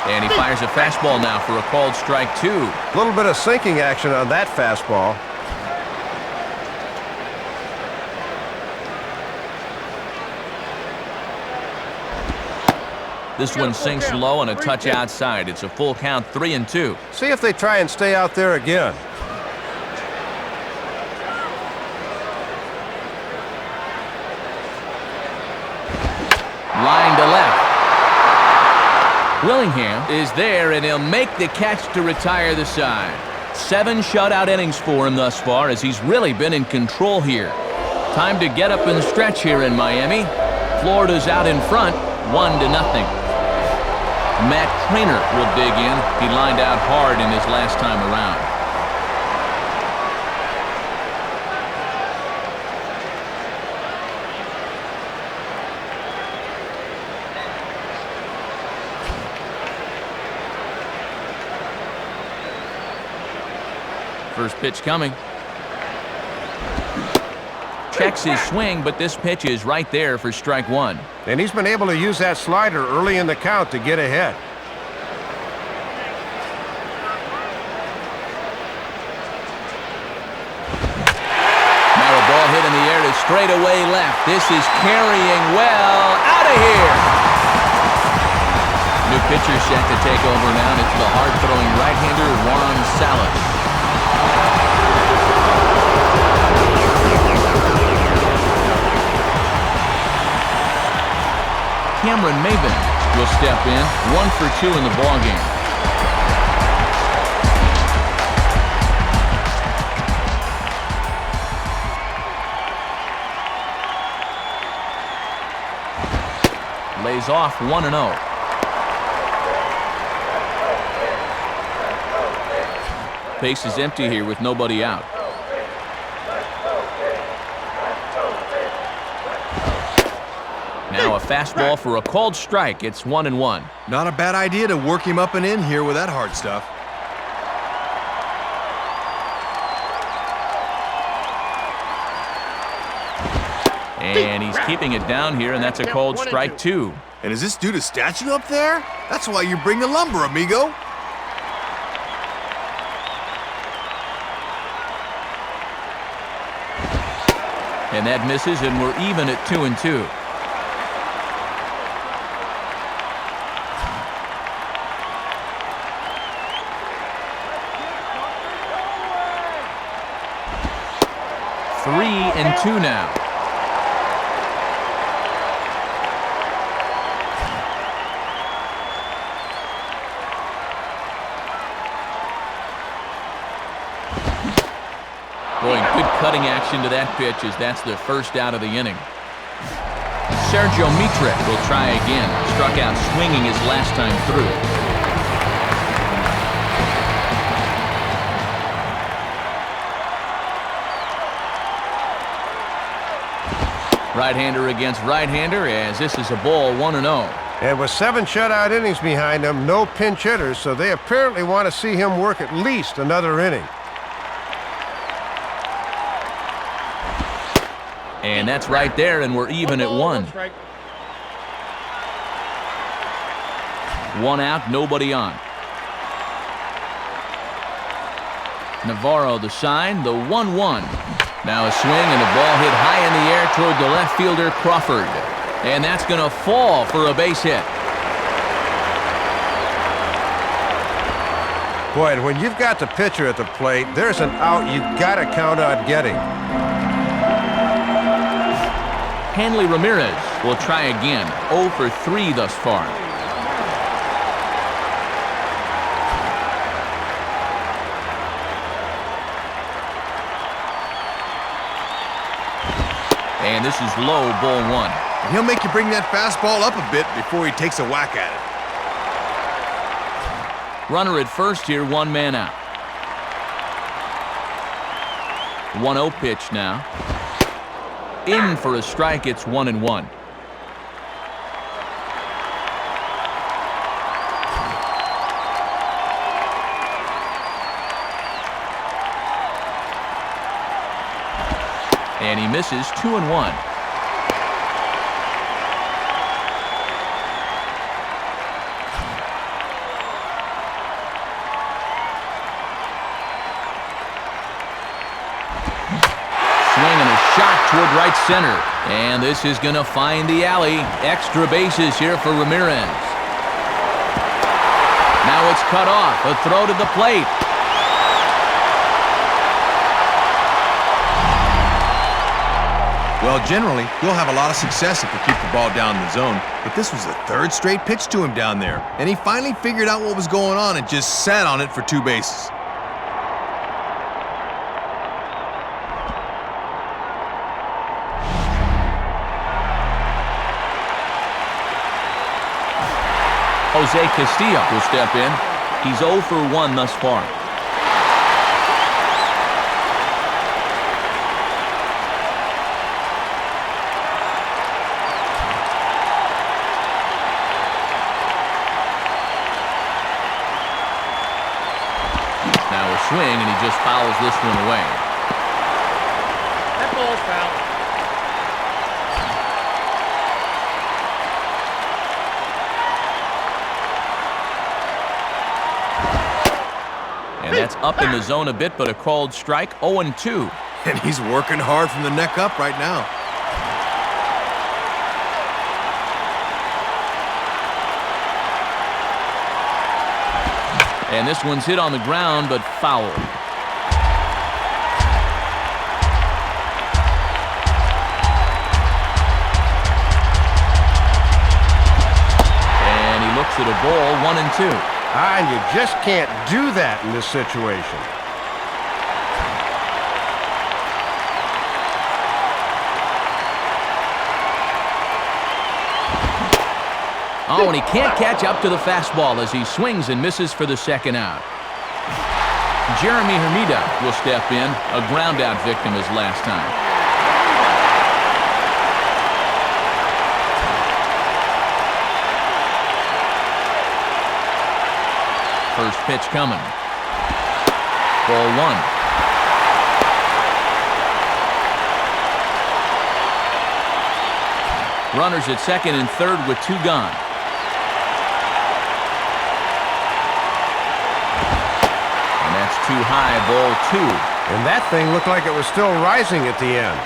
And he fires a fastball now for a called strike 2. A little bit of sinking action on that fastball. This one sinks low and a touch outside. It's a full count, 3-2. See if they try and stay out there again. Line to left. Willingham is there, and he'll make the catch to retire the side. 7 shutout innings for him thus far as he's really been in control here. Time to get up and stretch here in Miami. Florida's out in front, 1-0. Matt Trainer will dig in. He lined out hard in his last time around. First pitch coming. Checks his swing, but this pitch is right there for strike 1. And he's been able to use that slider early in the count to get ahead. Now a ball hit in the air to straightaway left. This is carrying well. Out of here. New pitcher set to take over now. And it's the hard-throwing right-hander Juan Salas. Cameron Maben will step in, 1 for 2 in the ballgame. lays off 1-0. Base is empty here with nobody out. Now a fastball for a called strike. It's 1-1. Not a bad idea to work him up and in here with that hard stuff. And he's keeping it down here, and that's a called strike 2. And is this dude a statue up there? That's why you bring the lumber, amigo. And that misses, and we're even at 2-2. Three and two now. Boy, good cutting action to that pitch as that's the first out of the inning. Sergio Mitre will try again. Struck out swinging his last time through. Right-hander against right-hander as this is a ball 1-0. And with 7 shutout innings behind him, no pinch hitters, so they apparently want to see him work at least another inning. And that's right there, and we're even at 1. 1 out, nobody on. Navarro the sign, the 1-1. Now a swing and a ball hit high in the air toward the left fielder, Crawford. And that's going to fall for a base hit. Boy, and when you've got the pitcher at the plate, there's an out you got to count on getting. Hanley Ramirez will try again. 0 for 3 thus far. And this is low, ball 1. And he'll make you bring that fastball up a bit before he takes a whack at it. Runner at first here, 1 man out. 1-0 pitch now. In for a strike, it's 1-1. And he misses, 2-1. Shot toward right center. And this is going to find the alley. Extra bases here for Ramirez. Now it's cut off. A throw to the plate. Well, generally, you'll have a lot of success if you keep the ball down in the zone. But this was the 3rd straight pitch to him down there. And he finally figured out what was going on and just sat on it for 2 bases. Jose Castillo will step in. He's 0 for 1 thus far. Now a swing, and he just fouls this one away. That ball's foul. And that's up in the zone a bit, but a called strike, 0-2. And he's working hard from the neck up right now. And this one's hit on the ground, but foul. And he looks at a ball, 1-2. And you just can't do that in this situation. Oh, and he can't catch up to the fastball as he swings and misses for the second out. Jeremy Hermida will step in, a ground-out victim his last time. First pitch coming. Ball 1. Runners at second and third with 2 gone. And that's too high, ball 2. And that thing looked like it was still rising at the end.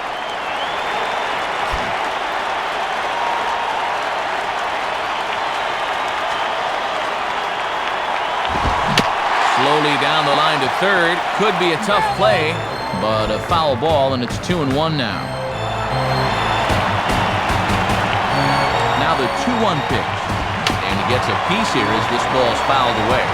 Slowly down the line to third. Could be a tough play, but a foul ball, and it's 2-1 now. Now the 2-1 pitch. And he gets a piece here as this ball's fouled away.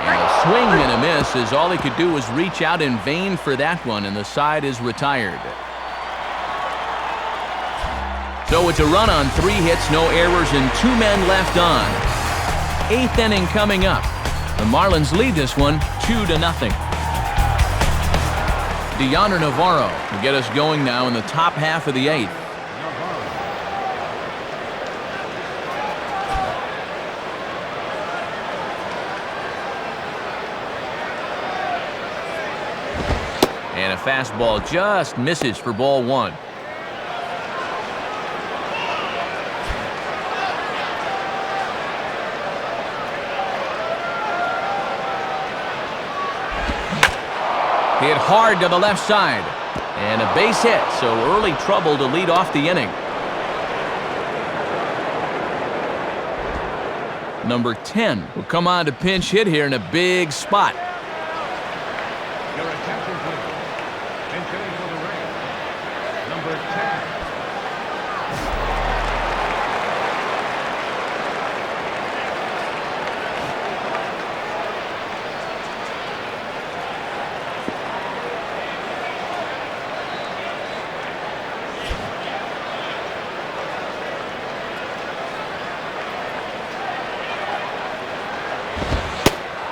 And a swing and a miss as all he could do was reach out in vain for that one, and the side is retired. So it's a run on 3 hits, no errors, and 2 men left on. 8th inning coming up. The Marlins lead this one 2-0. Deoner Navarro will get us going now in the top half of the 8th. And a fastball just misses for ball 1. Hit hard to the left side. And a base hit, so early trouble to lead off the inning. Number 10 will come on to pinch hit here in a big spot. Your attention, please. Pinch hitting for the Rays. Number 10.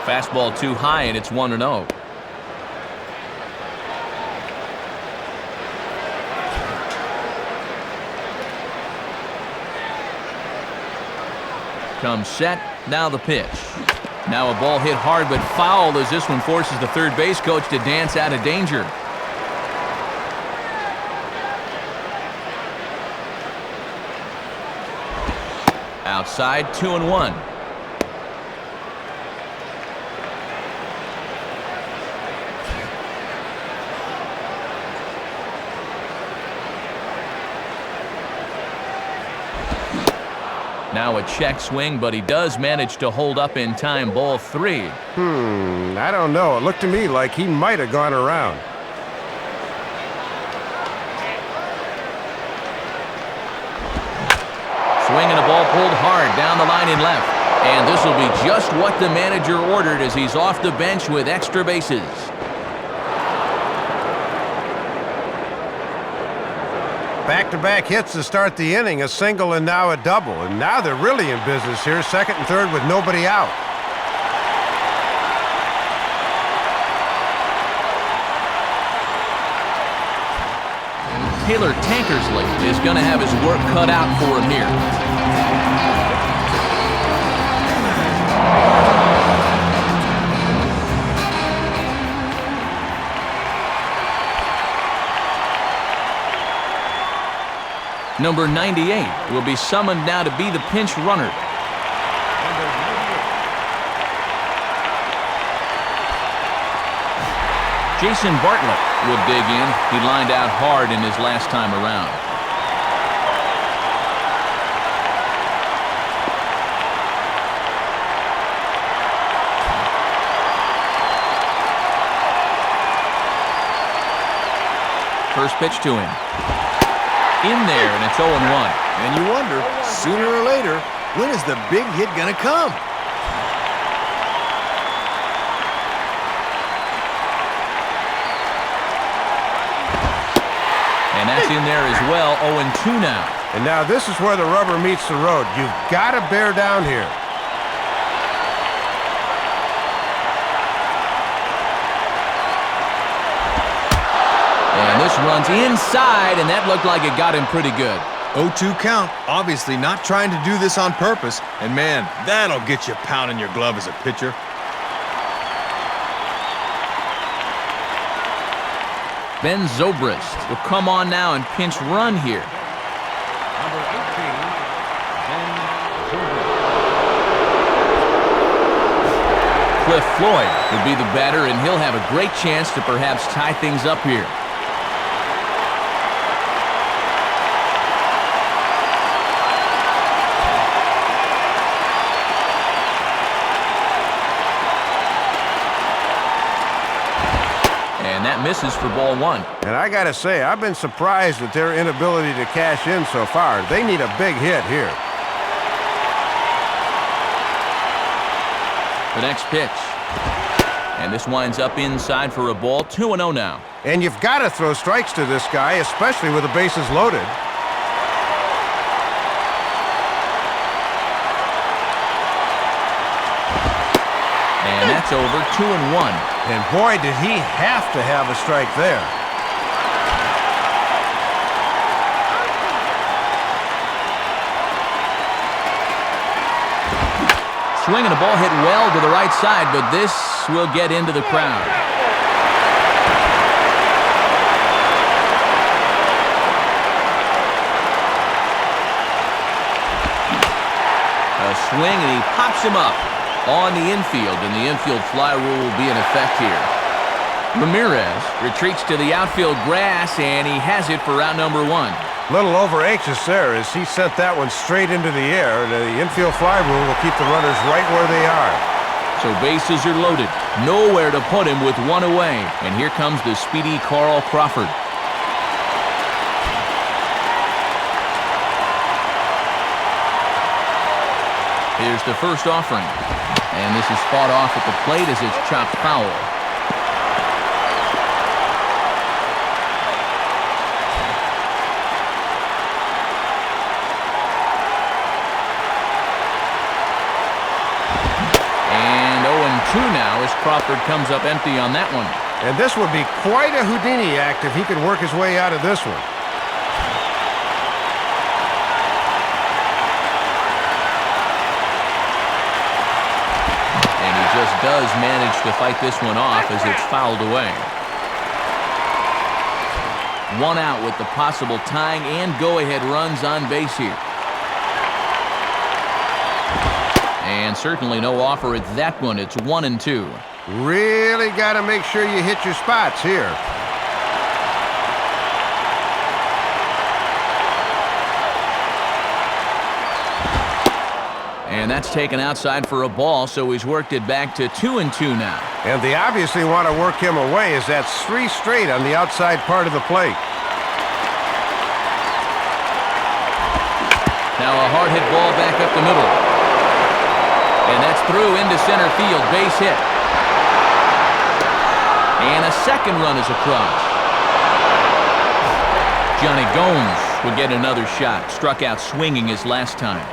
Fastball too high, and it's 1-0. Comes set, now the pitch. Now a ball hit hard but foul as this one forces the third base coach to dance out of danger. Outside, 2-1. Now a check swing, but he does manage to hold up in time. Ball 3. I don't know. It looked to me like he might have gone around. Swing and a ball pulled hard down the line in left. And this will be just what the manager ordered as he's off the bench with extra bases. Back-to-back hits to start the inning, a single and now a double. And now they're really in business here, second and third with nobody out. Taylor Tankersley is going to have his work cut out for him here. Number 98 will be summoned now to be the pinch runner. Jason Bartlett will dig in. He lined out hard in his last time around. First pitch to him. In there, and it's 0-1. And you wonder, sooner or later, when is the big hit gonna come? And that's in there as well, 0-2 now. And now this is where the rubber meets the road. You've got to bear down here. And this runs inside, and that looked like it got him pretty good. 0-2 count. Obviously not trying to do this on purpose. And man, that'll get you pounding your glove as a pitcher. Ben Zobrist will come on now and pinch run here. Number 18, Ben Zobrist. Cliff Floyd would be the batter, and he'll have a great chance to perhaps tie things up here. And that misses for ball one. And I got to say, I've been surprised at their inability to cash in so far. They need a big hit here. The next pitch. And this winds up inside for a ball. 2-0 now. And you've got to throw strikes to this guy, especially with the bases loaded. And that's over. 2-1. And boy, did he have to have a strike there. Swinging a ball hit well to the right side, but this will get into the crowd. A swing, and he pops him up on the infield, and the infield fly rule will be in effect here. Ramirez retreats to the outfield grass, and he has it for round number one. Little over anxious there as he sent that one straight into the air. The infield fly rule will keep the runners right where they are. So bases are loaded. Nowhere to put him with one away. And here comes the speedy Carl Crawford. Here's the first offering. And this is fought off at the plate as it's chopped foul. And 0-2 now as Crawford comes up empty on that one. And this would be quite a Houdini act if he could work his way out of this one. Just does manage to fight this one off as it's fouled away. One out with the possible tying and go-ahead runs on base here. And certainly no offer at that one. It's 1-2. Really got to make sure you hit your spots here. And that's taken outside for a ball, so he's worked it back to 2-2 now. And they obviously want to work him away as that's 3 straight on the outside part of the plate. Now a hard hit ball back up the middle. And that's through into center field, base hit. And a second run is across. Johnny Gomes will get another shot. Struck out swinging his last time.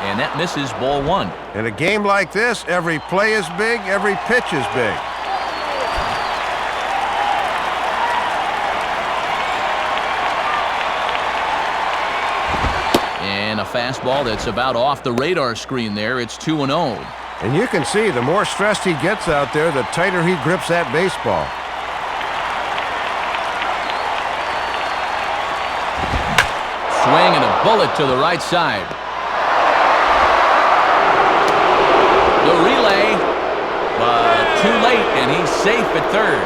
And that misses ball one. In a game like this, every play is big, every pitch is big. And a fastball that's about off the radar screen there. It's 2-0. And you can see the more stressed he gets out there, the tighter he grips that baseball. Swing and a bullet to the right side. The relay, but too late, and he's safe at third.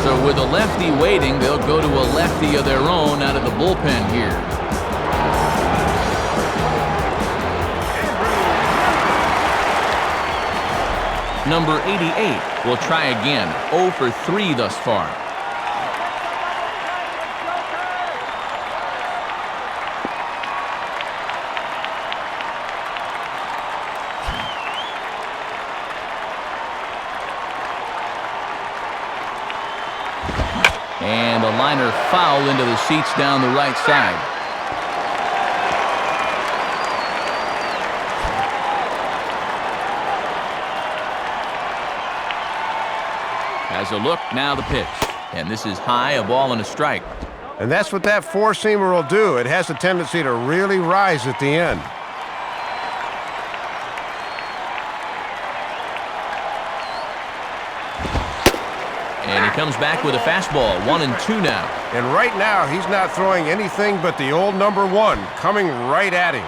So with a lefty waiting, they'll go to a lefty of their own out of the bullpen here. Number 88 will try again. 0 for 3 thus far. liner foul into the seats down the right side. Has a look, now the pitch. And this is high, a ball and a strike. And that's what that four-seamer will do. It has a tendency to really rise at the end. And he comes back with a fastball, 1-2 now. And right now, he's not throwing anything but the old number one, coming right at him.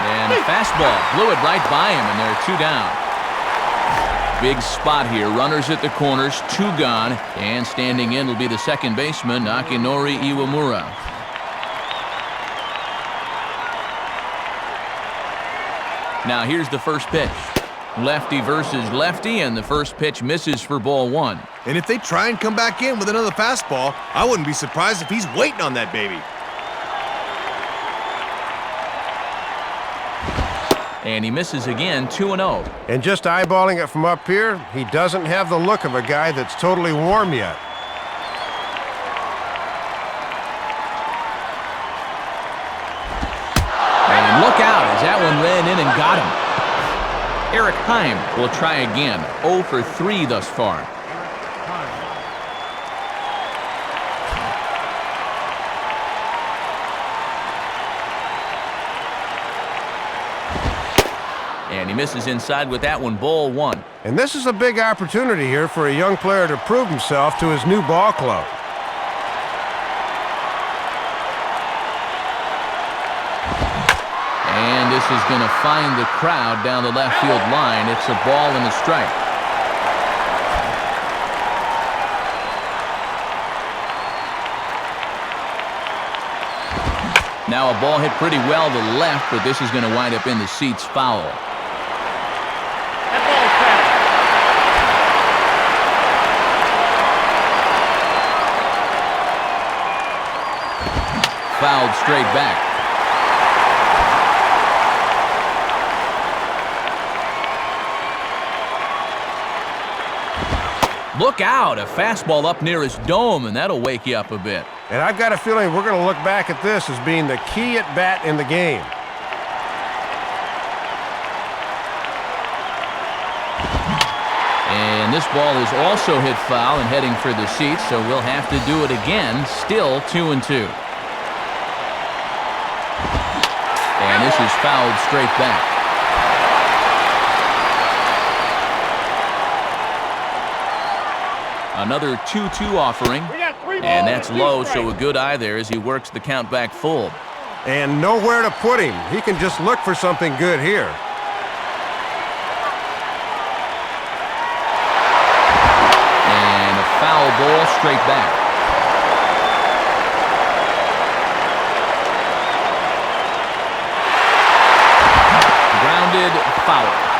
And a fastball, blew it right by him, and there are 2 down. Big spot here, runners at the corners, 2 gone, and standing in will be the second baseman, Akinori Iwamura. Now here's the first pitch. Lefty versus lefty, and the first pitch misses for ball 1. And if they try and come back in with another fastball, I wouldn't be surprised if he's waiting on that baby. And he misses again, 2-0. And just eyeballing it from up here, he doesn't have the look of a guy that's totally warm yet. And look out as that one ran in and got him. Eric Heim will try again, 0 for 3 thus far. And he misses inside with that one, ball 1. And this is a big opportunity here for a young player to prove himself to his new ball club. And this is going to find the crowd down the left field line. It's a ball and a strike. Now a ball hit pretty well to the left, but this is going to wind up in the seats foul. That ball's foul. Fouled straight back. Look out, a fastball up near his dome, and that'll wake you up a bit. And I've got a feeling we're going to look back at this as being the key at bat in the game. And this ball is also hit foul and heading for the seats, so we'll have to do it again. Still 2-2. And this is fouled straight back. Another 2-2 offering, and that's low, so a good eye there as he works the count back full. And nowhere to put him. He can just look for something good here. And a foul ball straight back. Grounded, foul.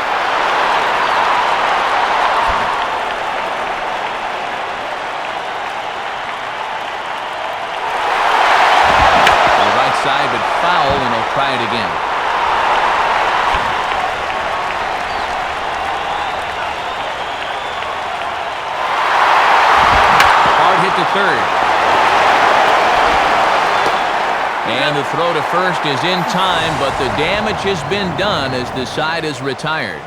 Side, but foul, and he'll try it again. Hard hit to third. And the throw to first is in time, but the damage has been done as the side is retired.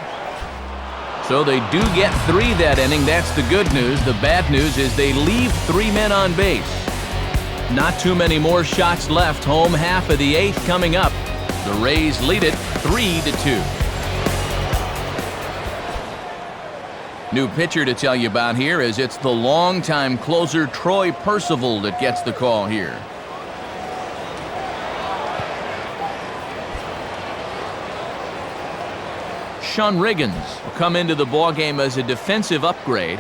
So they do get 3 that inning. That's the good news. The bad news is they leave 3 men on base. Not too many more shots left. Home half of the 8th coming up. The Rays lead it 3-2. New pitcher to tell you about here is it's the longtime closer Troy Percival that gets the call here. Sean Riggins will come into the ballgame as a defensive upgrade.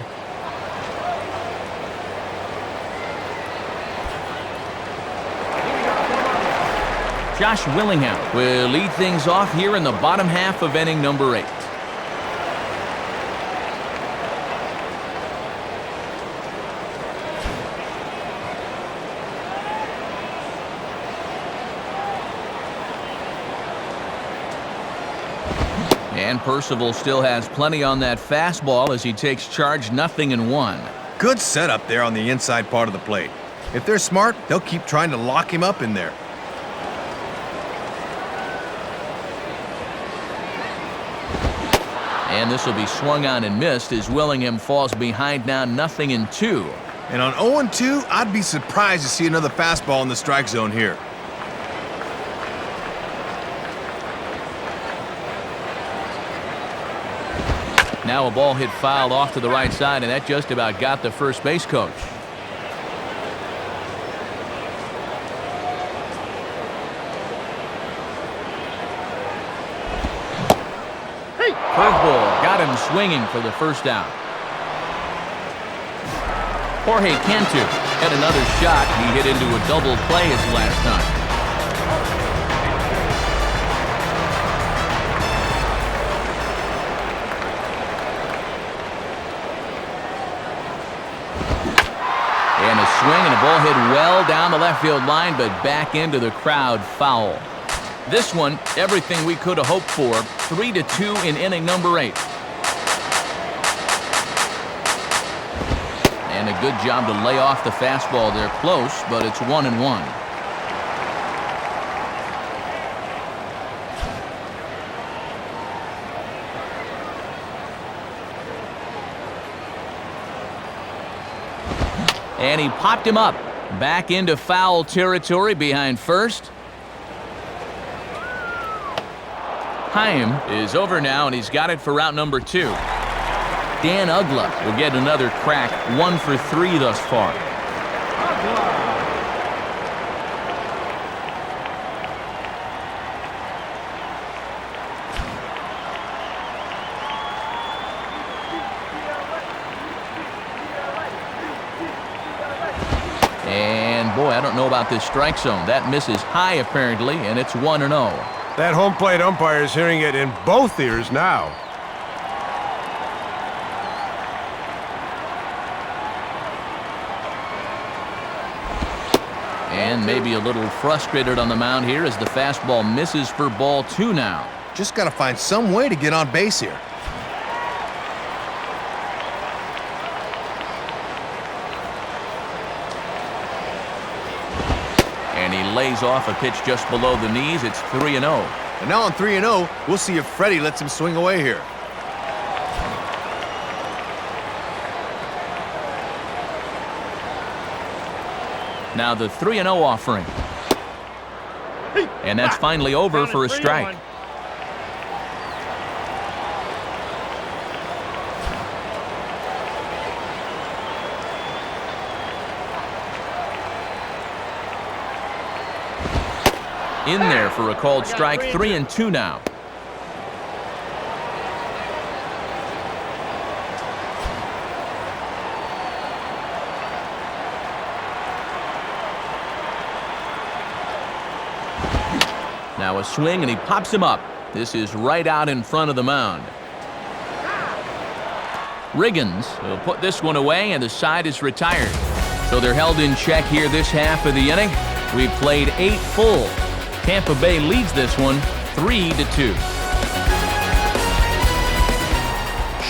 Josh Willingham will lead things off here in the bottom half of inning number 8. And Percival still has plenty on that fastball as he takes charge, 0-1. Good setup there on the inside part of the plate. If they're smart, they'll keep trying to lock him up in there. And this will be swung on and missed as Willingham falls behind now 0-2. And on 0-2, I'd be surprised to see another fastball in the strike zone here. Now a ball hit fouled off to the right side, and that just about got the first base coach. Curveball got him swinging for the first out. Jorge Cantu had another shot. He hit into a double play his last time. And a swing and a ball hit well down the left field line, but back into the crowd, foul. This one, everything we could have hoped for. 3-2 in inning number 8. And a good job to lay off the fastball there close, but it's 1-1. And he popped him up. Back into foul territory behind first. Time is over now, and he's got it for route number 2. Dan Ugla will get another crack, 1 for 3 thus far. And boy, I don't know about this strike zone. That misses high apparently, and it's 1-0. That home plate umpire is hearing it in both ears now. And maybe a little frustrated on the mound here as the fastball misses for ball 2 now. Just got to find some way to get on base here. And he lays off a pitch just below the knees. It's 3-0. And now on 3-0, we'll see if Freddie lets him swing away here. Now the 3-0 offering. And that's finally over for a strike. In there for a called strike, 3-2 now. Now a swing, and he pops him up. This is right out in front of the mound. Riggins will put this one away, and the side is retired. So they're held in check here this half of the inning. We've played 8 full. Tampa Bay leads this one 3-2.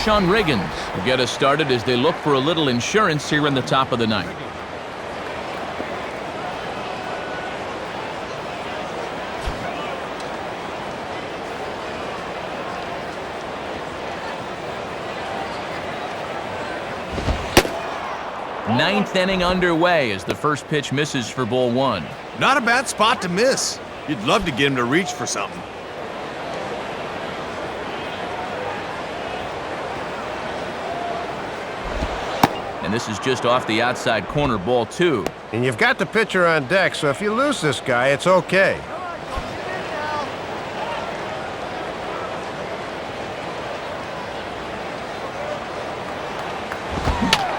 Sean Riggins will get us started as they look for a little insurance here in the top of the ninth. Ninth inning underway as the first pitch misses for ball 1. Not a bad spot to miss. You'd love to get him to reach for something. And this is just off the outside corner, ball 2. And you've got the pitcher on deck, so if you lose this guy, it's okay.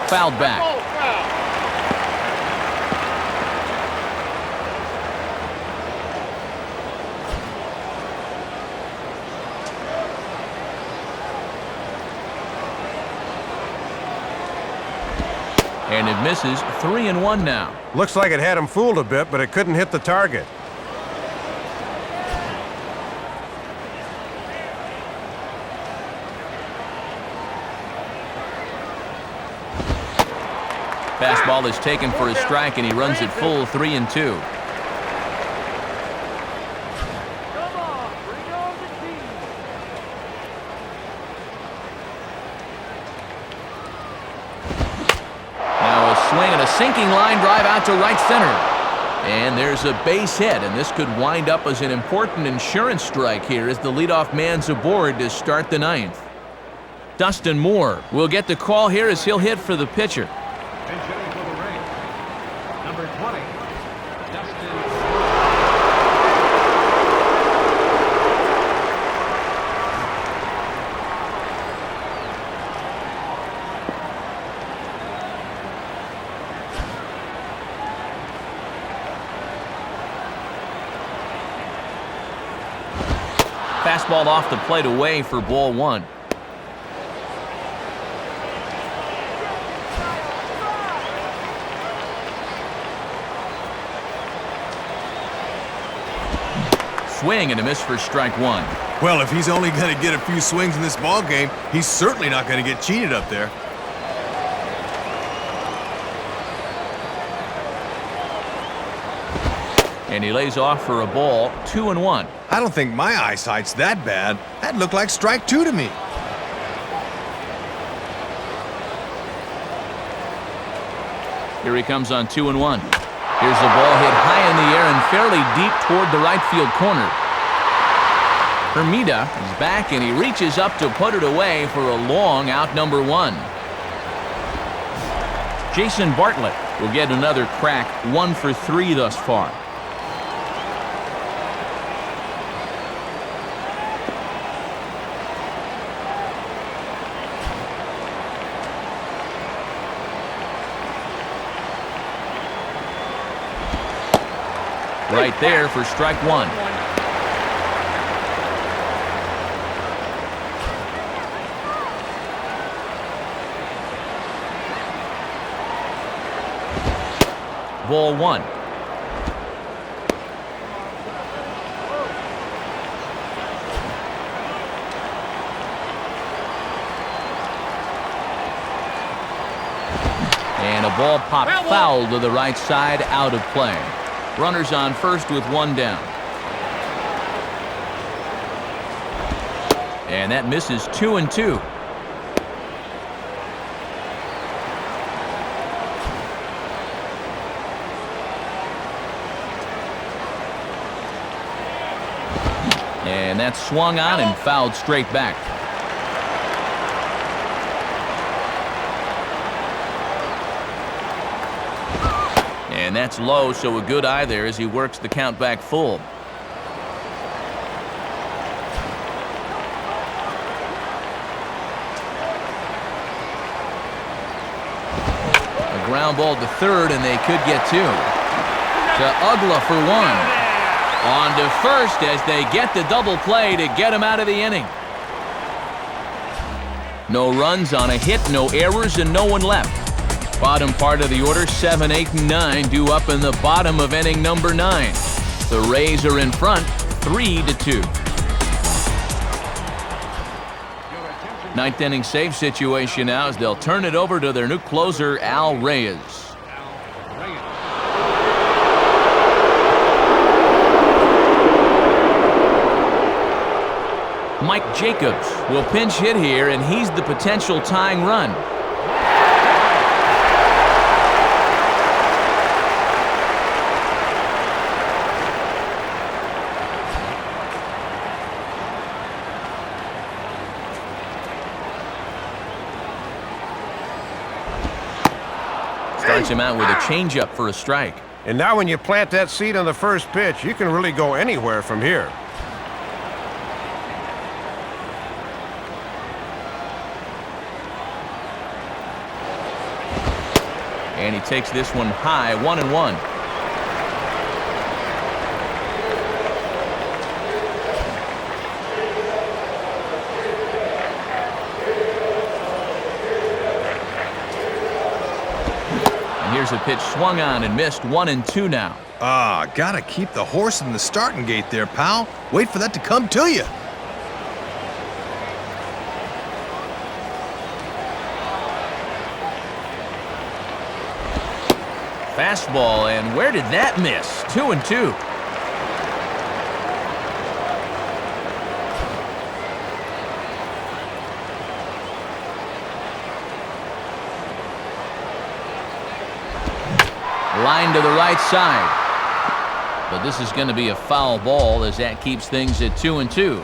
Fouled back. And it misses, 3-1 now. Looks like it had him fooled a bit, but it couldn't hit the target. Fastball is taken for a strike, and he runs it full 3-2. Now a swing and a sinking line drive out to right center. And there's a base hit, and this could wind up as an important insurance strike here as the leadoff man's aboard to start the ninth. Dustin Moore will get the call here as he'll hit for the pitcher. And hitting for the Rays, number 20, Dustin. Fastball off the plate away for ball one. Swing and a miss for strike one. Well, if he's only going to get a few swings in this ball game, he's certainly not going to get cheated up there. And he lays off for a ball, 2-1. I don't think my eyesight's that bad. That looked like strike two to me. Here he comes on 2-1. Here's the ball hit high in the air and fairly deep toward the right field corner. Hermida is back, and he reaches up to put it away for a long out number one. Jason Bartlett will get another crack, 1 for 3 thus far. Right there for strike one. Ball one. And a ball popped foul to the right side, out of play. Runners on first with one down. And that misses 2-2. And that's swung on and fouled straight back. And that's low, so a good eye there as he works the count back full. A ground ball to third, and they could get two. To Ugla for one. On to first as they get the double play to get him out of the inning. No runs on a hit, no errors, and no one left. Bottom part of the order, 7, 8, and 9 due up in the bottom of inning number 9. The Rays are in front, 3-2. Ninth inning save situation now as they'll turn it over to their new closer, Al Reyes. Mike Jacobs will pinch hit here, and he's the potential tying run. Starts him out with a changeup for a strike. And now when you plant that seed on the first pitch, you can really go anywhere from here. And he takes this one high, 1-1. And here's a pitch swung on and missed, 1-2 now. Gotta keep the horse in the starting gate there, pal. Wait for that to come to you. Fastball, and where did that miss? 2-2. Line to the right side. But this is going to be a foul ball as that keeps things at 2-2.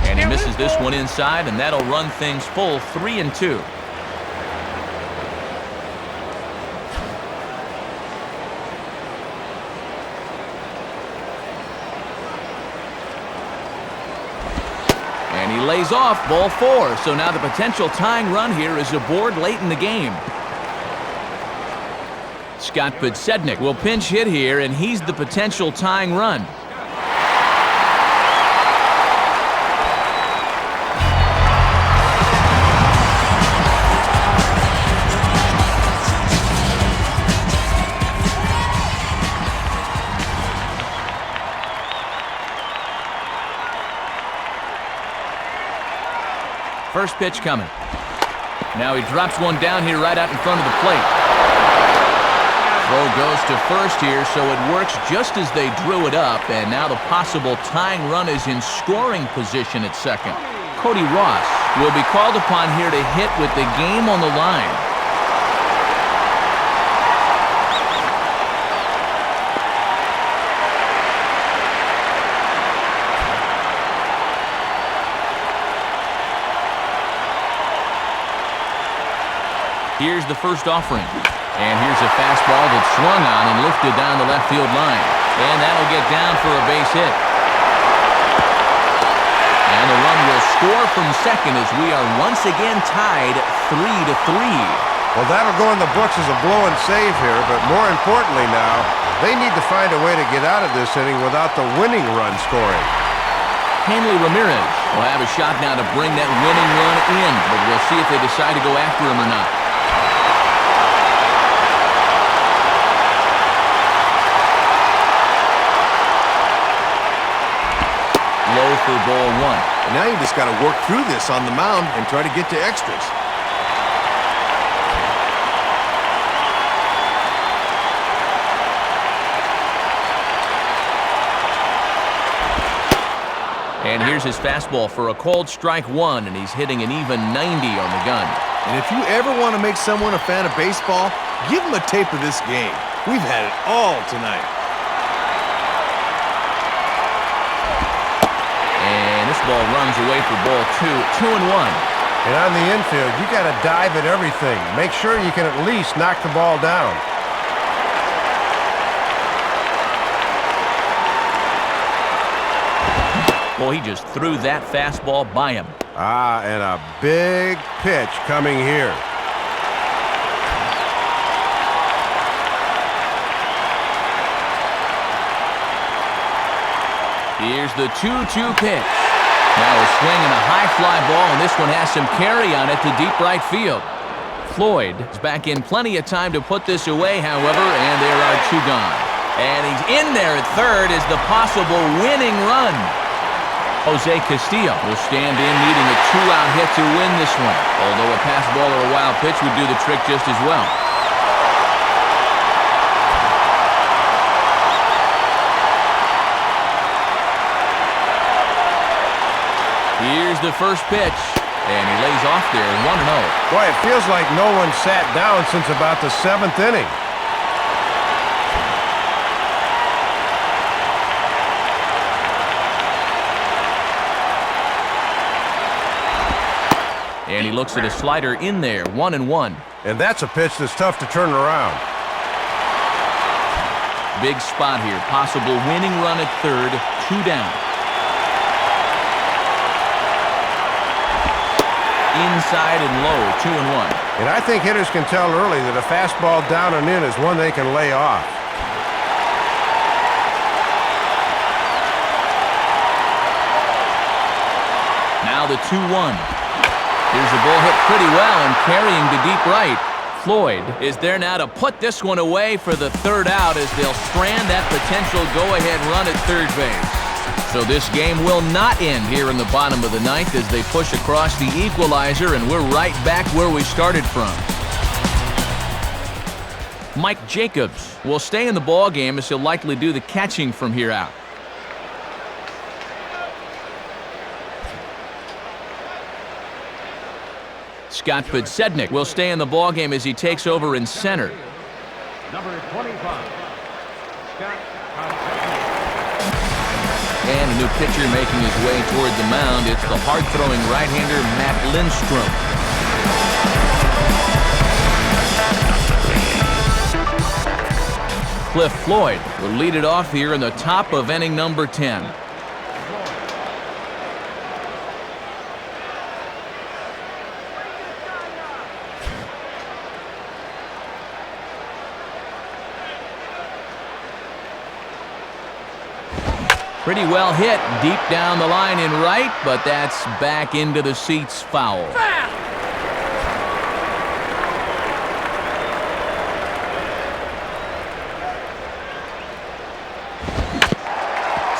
And he misses this one inside, and that'll run things full 3-2. And he lays off, ball 4. So now the potential tying run here is aboard late in the game. Scott Podsednik will pinch hit here, and he's the potential tying run. First pitch coming. Now he drops one down here right out in front of the plate. Throw goes to first here, so it works just as they drew it up, and now the possible tying run is in scoring position at second. Cody Ross will be called upon here to hit with the game on the line. Here's the first offering. And here's a fastball that's swung on and lifted down the left field line. And that'll get down for a base hit. And the run will score from second as we are once again tied 3-3. Well, that'll go in the books as a blow-in save here, but more importantly now, they need to find a way to get out of this inning without the winning run scoring. Hanley Ramirez will have a shot now to bring that winning run in, but we'll see if they decide to go after him or not. Low for ball 1. And now you just got to work through this on the mound and try to get to extras. And here's his fastball for a called strike 1, and he's hitting an even 90 on the gun. And if you ever want to make someone a fan of baseball, give them a tape of this game. We've had it all tonight. This ball runs away for ball 2, 2-1. And on the infield, you got to dive at everything. Make sure you can at least knock the ball down. Well, he just threw that fastball by him. And a big pitch coming here. Here's the 2-2 pitch. Now a swing and a high fly ball, and this one has some carry on it to deep right field. Floyd is back in plenty of time to put this away, however, and there are 2 gone. And he's in there at third as the possible winning run. Jose Castillo will stand in needing a 2-out hit to win this one, although a pass ball or a wild pitch would do the trick just as well. Here's the first pitch, and he lays off there, 1-0. Boy, it feels like no one sat down since about the 7th inning. And he looks at a slider in there, 1-1. And that's a pitch that's tough to turn around. Big spot here, possible winning run at third, 2 down. Inside and low, 2-1. And I think hitters can tell early that a fastball down and in is one they can lay off. Now the 2-1. Here's the ball hit pretty well and carrying to deep right. Floyd is there now to put this one away for the 3rd out as they'll strand that potential go-ahead run at third base. So this game will not end here in the bottom of the ninth as they push across the equalizer, and we're right back where we started from. Mike Jacobs will stay in the ball game as he'll likely do the catching from here out. Scott Podsednik will stay in the ball game as he takes over in center. Number 25, Scott Podsednik. And a new pitcher making his way toward the mound. It's the hard-throwing right-hander Matt Lindstrom. Cliff Floyd will lead it off here in the top of inning number 10. Pretty well hit deep down the line in right, but that's back into the seats foul.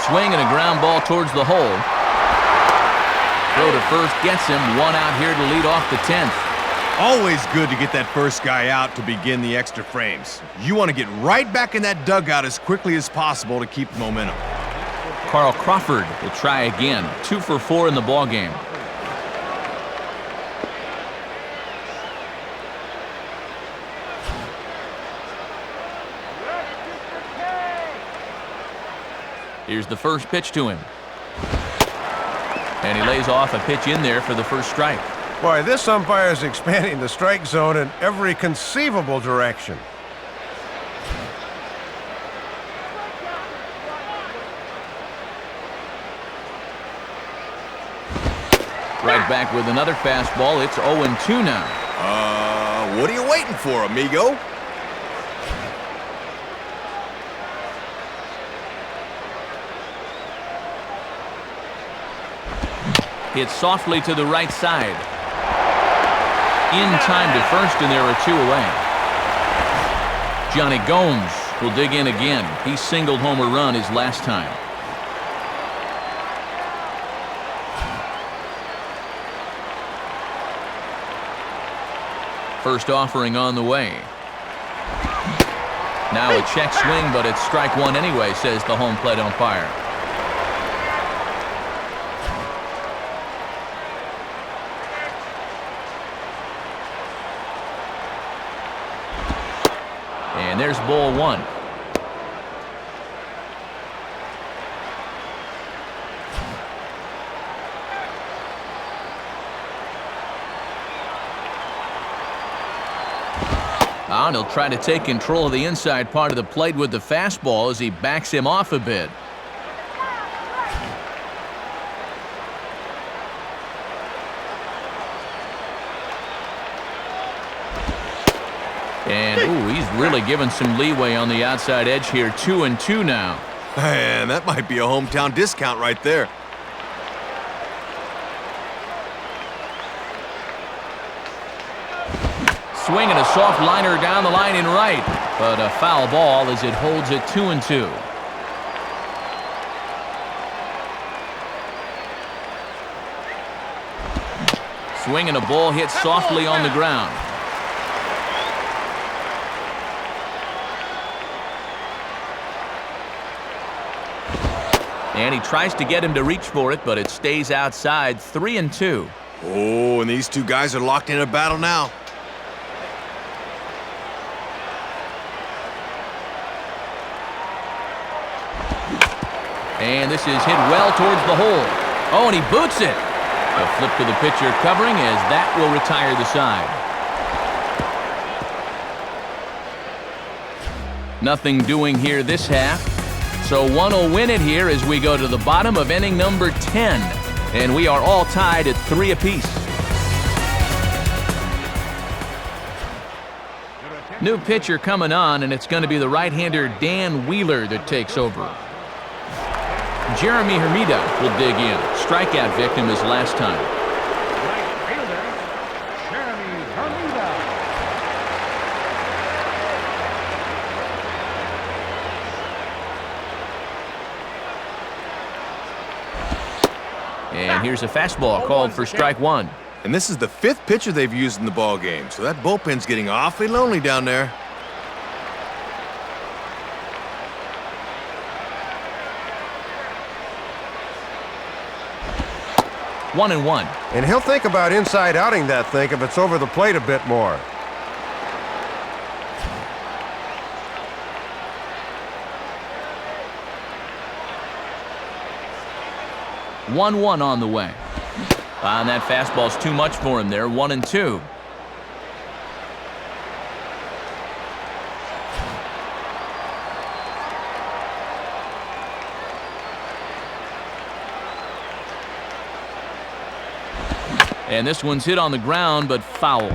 Swing and a ground ball towards the hole. Throw to first gets him. One out here to lead off the 10th. Always good to get that first guy out to begin the extra frames. You want to get right back in that dugout as quickly as possible to keep the momentum. Carl Crawford will try again. 2 for 4 in the ball game. Here's the first pitch to him. And he lays off a pitch in there for the first strike. Boy, this umpire is expanding the strike zone in every conceivable direction. Right back with another fastball. It's 0-2 now. What are you waiting for, amigo? Hit softly to the right side. In time to first, and there are 2 away. Johnny Gomes will dig in again. He singled home a run his last time. First offering on the way. Now a check swing, but it's strike 1 anyway, says the home plate umpire. And there's ball 1. And he'll try to take control of the inside part of the plate with the fastball as he backs him off a bit. And, ooh, he's really given some leeway on the outside edge here. 2-2 now. Man, that might be a hometown discount right there. Swing and a soft liner down the line in right, but a foul ball as it holds it 2-2. Swing and a ball hit softly on the ground. And he tries to get him to reach for it, but it stays outside. 3-2. Oh, and these 2 guys are locked in a battle now. And this is hit well towards the hole. Oh, and he boots it. A flip to the pitcher covering as that will retire the side. Nothing doing here this half. So one will win it here as we go to the bottom of inning number 10. And we are all tied at 3 apiece. New pitcher coming on, and it's going to be the right-hander Dan Wheeler that takes over. Jeremy Hermida will dig in. Strikeout victim his last time. Right fielder, Jeremy Hermida. And here's a fastball called for strike one. And this is the 5th pitcher they've used in the ball game, so that bullpen's getting awfully lonely down there. One and one. And he'll think about inside outing that thing if it's over the plate a bit more. One on the way. And that fastball's too much for him there. 1-2. And this one's hit on the ground, but foul.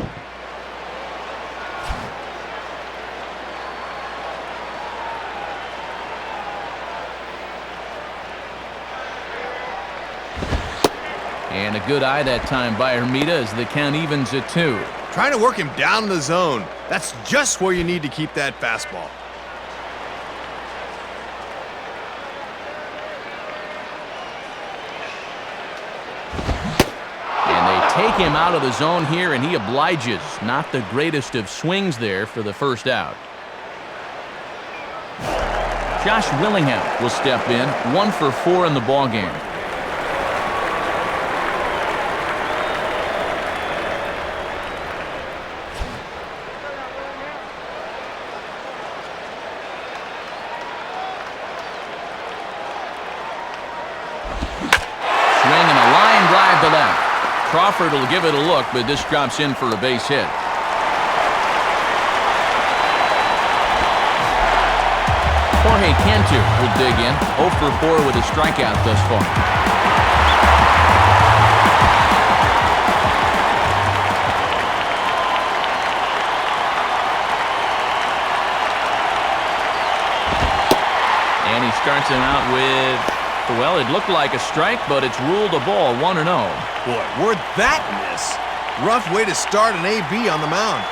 And a good eye that time by Hermida as the count evens at 2. Trying to work him down in the zone. That's just where you need to keep that fastball. Take him out of the zone here, and he obliges. Not the greatest of swings there for the first out. Josh Willingham will step in, 1 for 4 in the ballgame. Swinging a line drive to left. Crawford will give it a look, but this drops in for a base hit. Jorge Cantu will dig in, 0 for 4 with a strikeout thus far. And he starts him out with, well, it looked like a strike, but it's ruled a ball, 1-0. Boy, where'd that miss? Rough way to start an AB on the mound.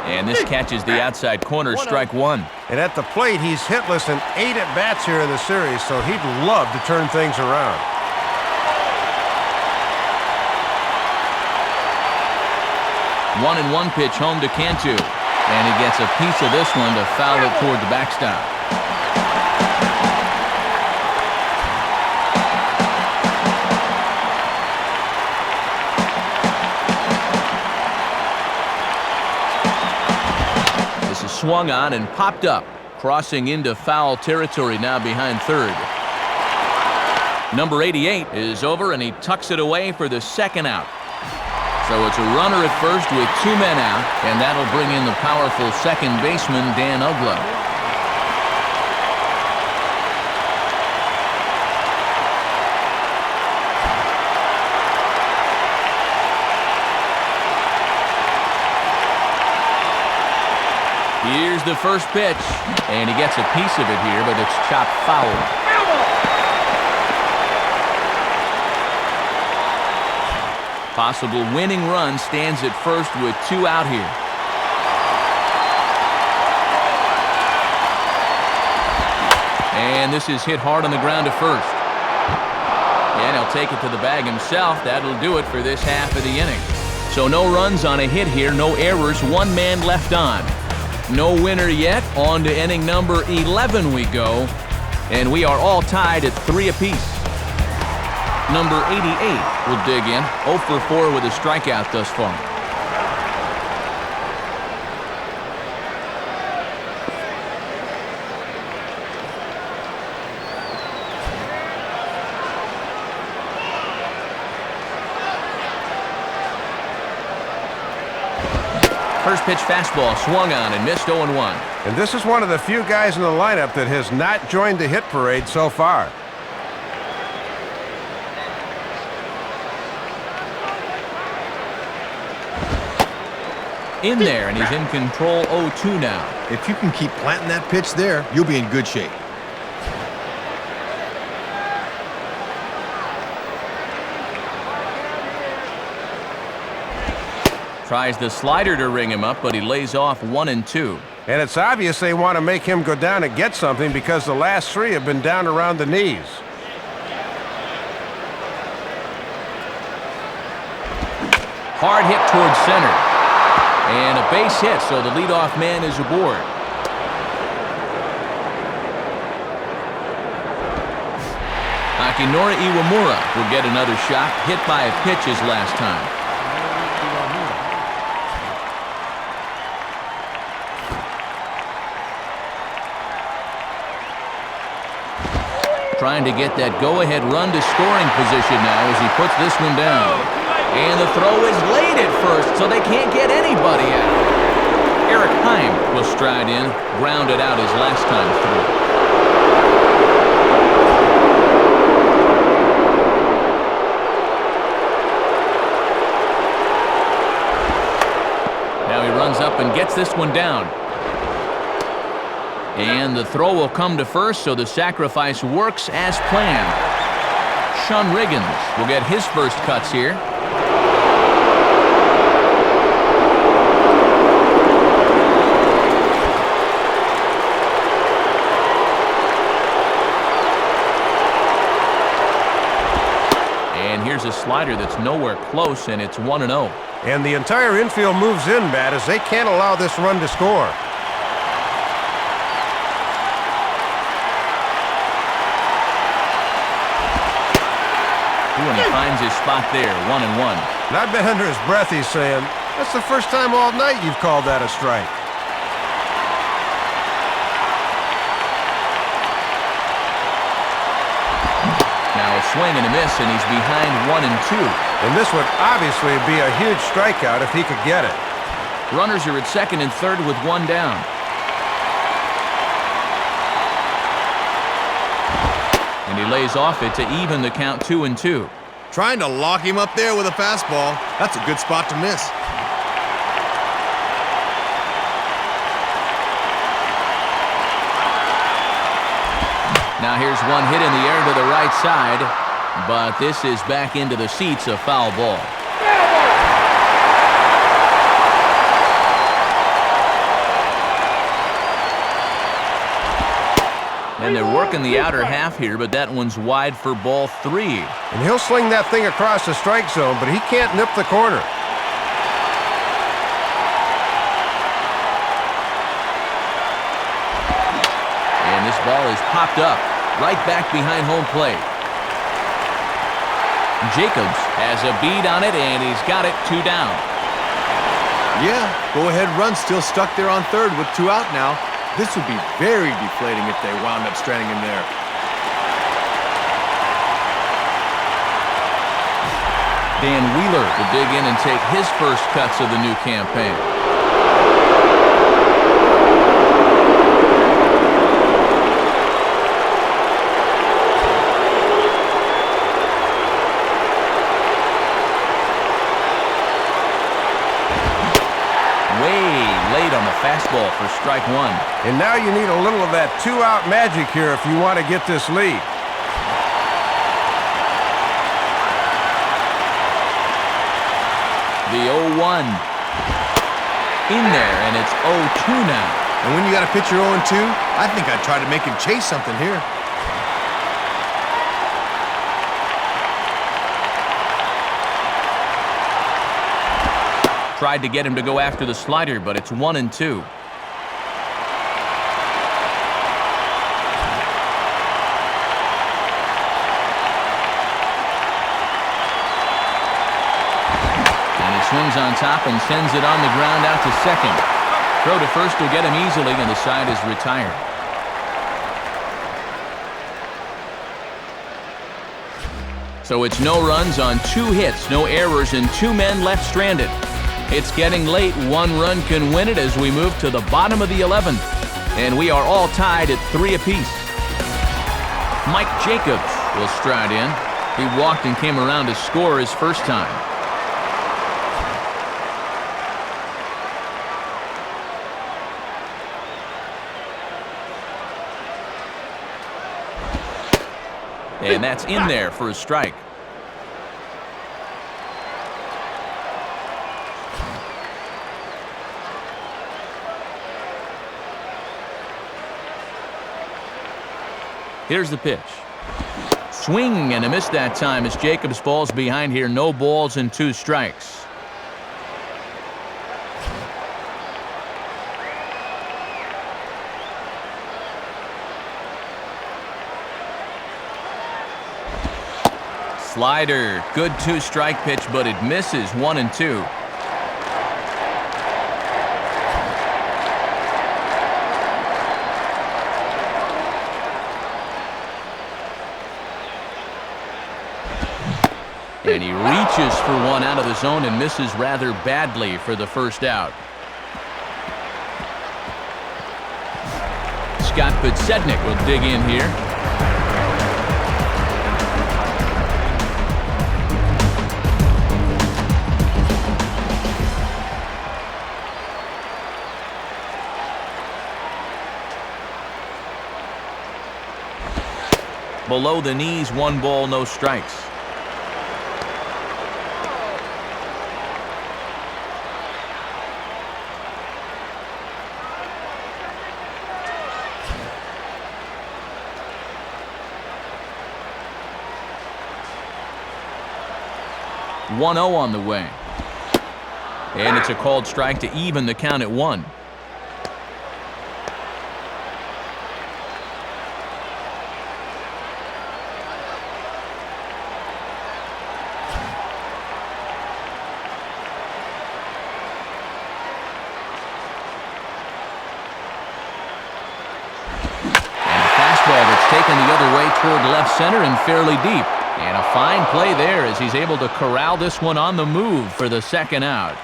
And this catches the outside corner, strike one. And at the plate, he's hitless in 8 at-bats here in the series, so he'd love to turn things around. One and one pitch home to Cantu. And he gets a piece of this one to foul it toward the backstop. This is swung on and popped up, crossing into foul territory now behind third. Number 88 is over, and he tucks it away for the second out. So it's a runner at first with 2 men out, and that'll bring in the powerful second baseman, Dan Uggla. Here's the first pitch, and he gets a piece of it here, but it's chopped foul. Possible winning run stands at first with 2 out here. And this is hit hard on the ground to first. And he'll take it to the bag himself. That'll do it for this half of the inning. So no runs on a hit here, no errors, 1 man left on. No winner yet. On to inning number 11 we go. And we are all tied at 3 apiece. Number 88 will dig in, 0 for 4 with a strikeout thus far. First pitch fastball swung on and missed 0-1. And this is one of the few guys in the lineup that has not joined the hit parade so far. In there, and he's in control 0-2 now. If you can keep planting that pitch there, you'll be in good shape. Tries the slider to ring him up, but he lays off 1-2. And it's obvious they want to make him go down and get something because the last 3 have been down around the knees. Hard hit towards center. And a base hit, so the leadoff man is aboard. Akinori Iwamura will get another shot, hit by a pitch his last time. Trying to get that go-ahead run to scoring position now as he puts this one down. And the throw is late at first, so they can't get anybody out. Eric Heim will stride in, grounded out his last time through. Now he runs up and gets this one down. And the throw will come to first, so the sacrifice works as planned. Sean Riggins will get his first cuts here. And here's a slider that's nowhere close, and it's 1-0. And the entire infield moves in, Matt, as they can't allow this run to score. And he finds his spot there, 1-1. And I bet under his breath he's saying, that's the first time all night you've called that a strike. Now a swing and a miss, and he's behind 1-2. And this would obviously be a huge strikeout if he could get it. Runners are at second and third with 1 down. And he lays off it to even the count 2-2. Trying to lock him up there with a fastball. That's a good spot to miss. Now here's one hit in the air to the right side, but this is back into the seats, a foul ball. And they're working the outer half here, but that one's wide for ball 3. And he'll sling that thing across the strike zone, but he can't nip the corner. And this ball is popped up, right back behind home plate. Jacobs has a bead on it, and he's got it 2 down. Yeah, go-ahead run still stuck there on third with 2 out now. This would be very deflating if they wound up stranding him there. Dan Wheeler will dig in and take his first cuts of the new campaign. On the fastball for strike 1. And now you need a little of that 2-out magic here if you want to get this lead. The 0-1 in there, and it's 0-2 now. And when you got a pitcher 0-2, I think I'd try to make him chase something here. Tried to get him to go after the slider, but it's 1-2. And he swings on top and sends it on the ground out to second. Throw to first will get him easily, and the side is retired. So it's no runs on 2 hits, no errors, and 2 men left stranded. It's getting late. 1 run can win it as we move to the bottom of the 11th. And we are all tied at 3 apiece. Mike Jacobs will stride in. He walked and came around to score his first time. And that's in there for a strike. Here's the pitch. Swing and a miss that time as Jacobs falls behind here. No balls and 2 strikes. Slider, good 2-strike pitch, but it misses 1 and 2. And he reaches for one out of the zone and misses rather badly for the first out. Scott Podsednik will dig in here. Below the knees, 1 ball, no strikes. .1-0 on the way. And it's a called strike to even the count at 1. Taken the other way toward left center and fairly deep. And a fine play there as he's able to corral this one on the move for the second out.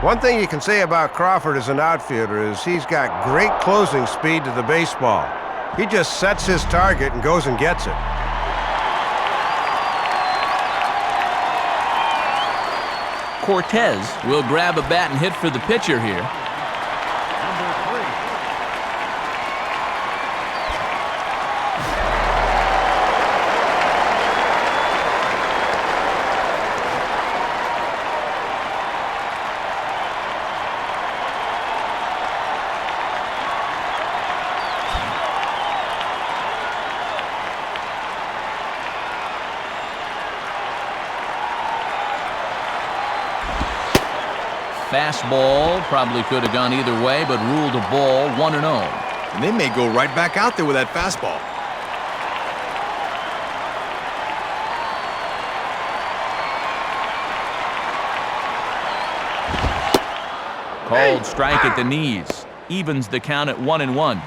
One thing you can say about Crawford as an outfielder is he's got great closing speed to the baseball. He just sets his target and goes and gets it. Cortez will grab a bat and hit for the pitcher here. Fastball probably could have gone either way, but ruled a ball, 1-0. And they may go right back out there with that fastball. Called strike at the knees. Evens the count at 1-1.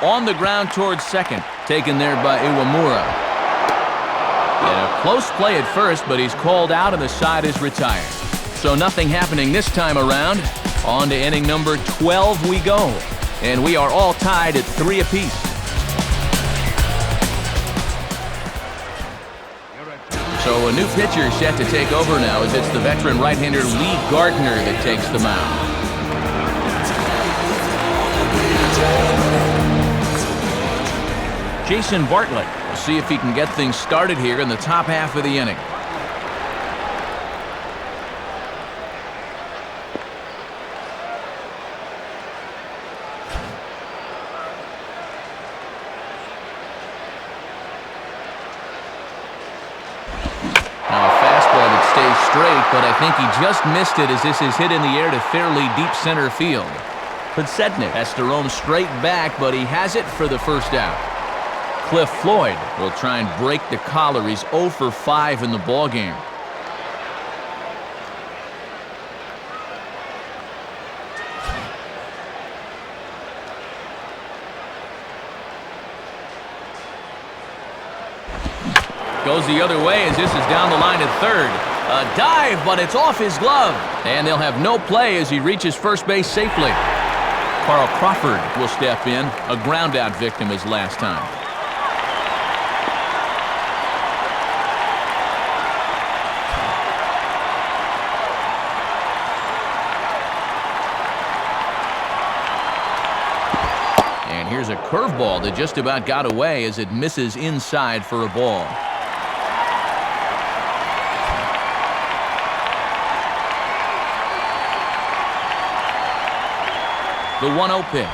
On the ground towards second, taken there by Iwamura. And a close play at first, but he's called out and the side is retired. So nothing happening this time around. On to inning number 12 we go. And we are all tied at 3 apiece. So a new pitcher set to take over now as it's the veteran right-hander Lee Gardner that takes the mound. Jason Bartlett will see if he can get things started here in the top half of the inning. Now a fastball that stays straight, but I think he just missed it as this is hit in the air to fairly deep center field. Podsednik has to roam straight back, but he has it for the first out. Cliff Floyd will try and break the collar. He's 0 for 5 in the ballgame. Goes the other way as this is down the line at third. A dive, but it's off his glove. And they'll have no play as he reaches first base safely. Carl Crawford will step in, a ground-out victim as last time. a curveball that just about got away as it misses inside for a ball. The 1-0 pitch.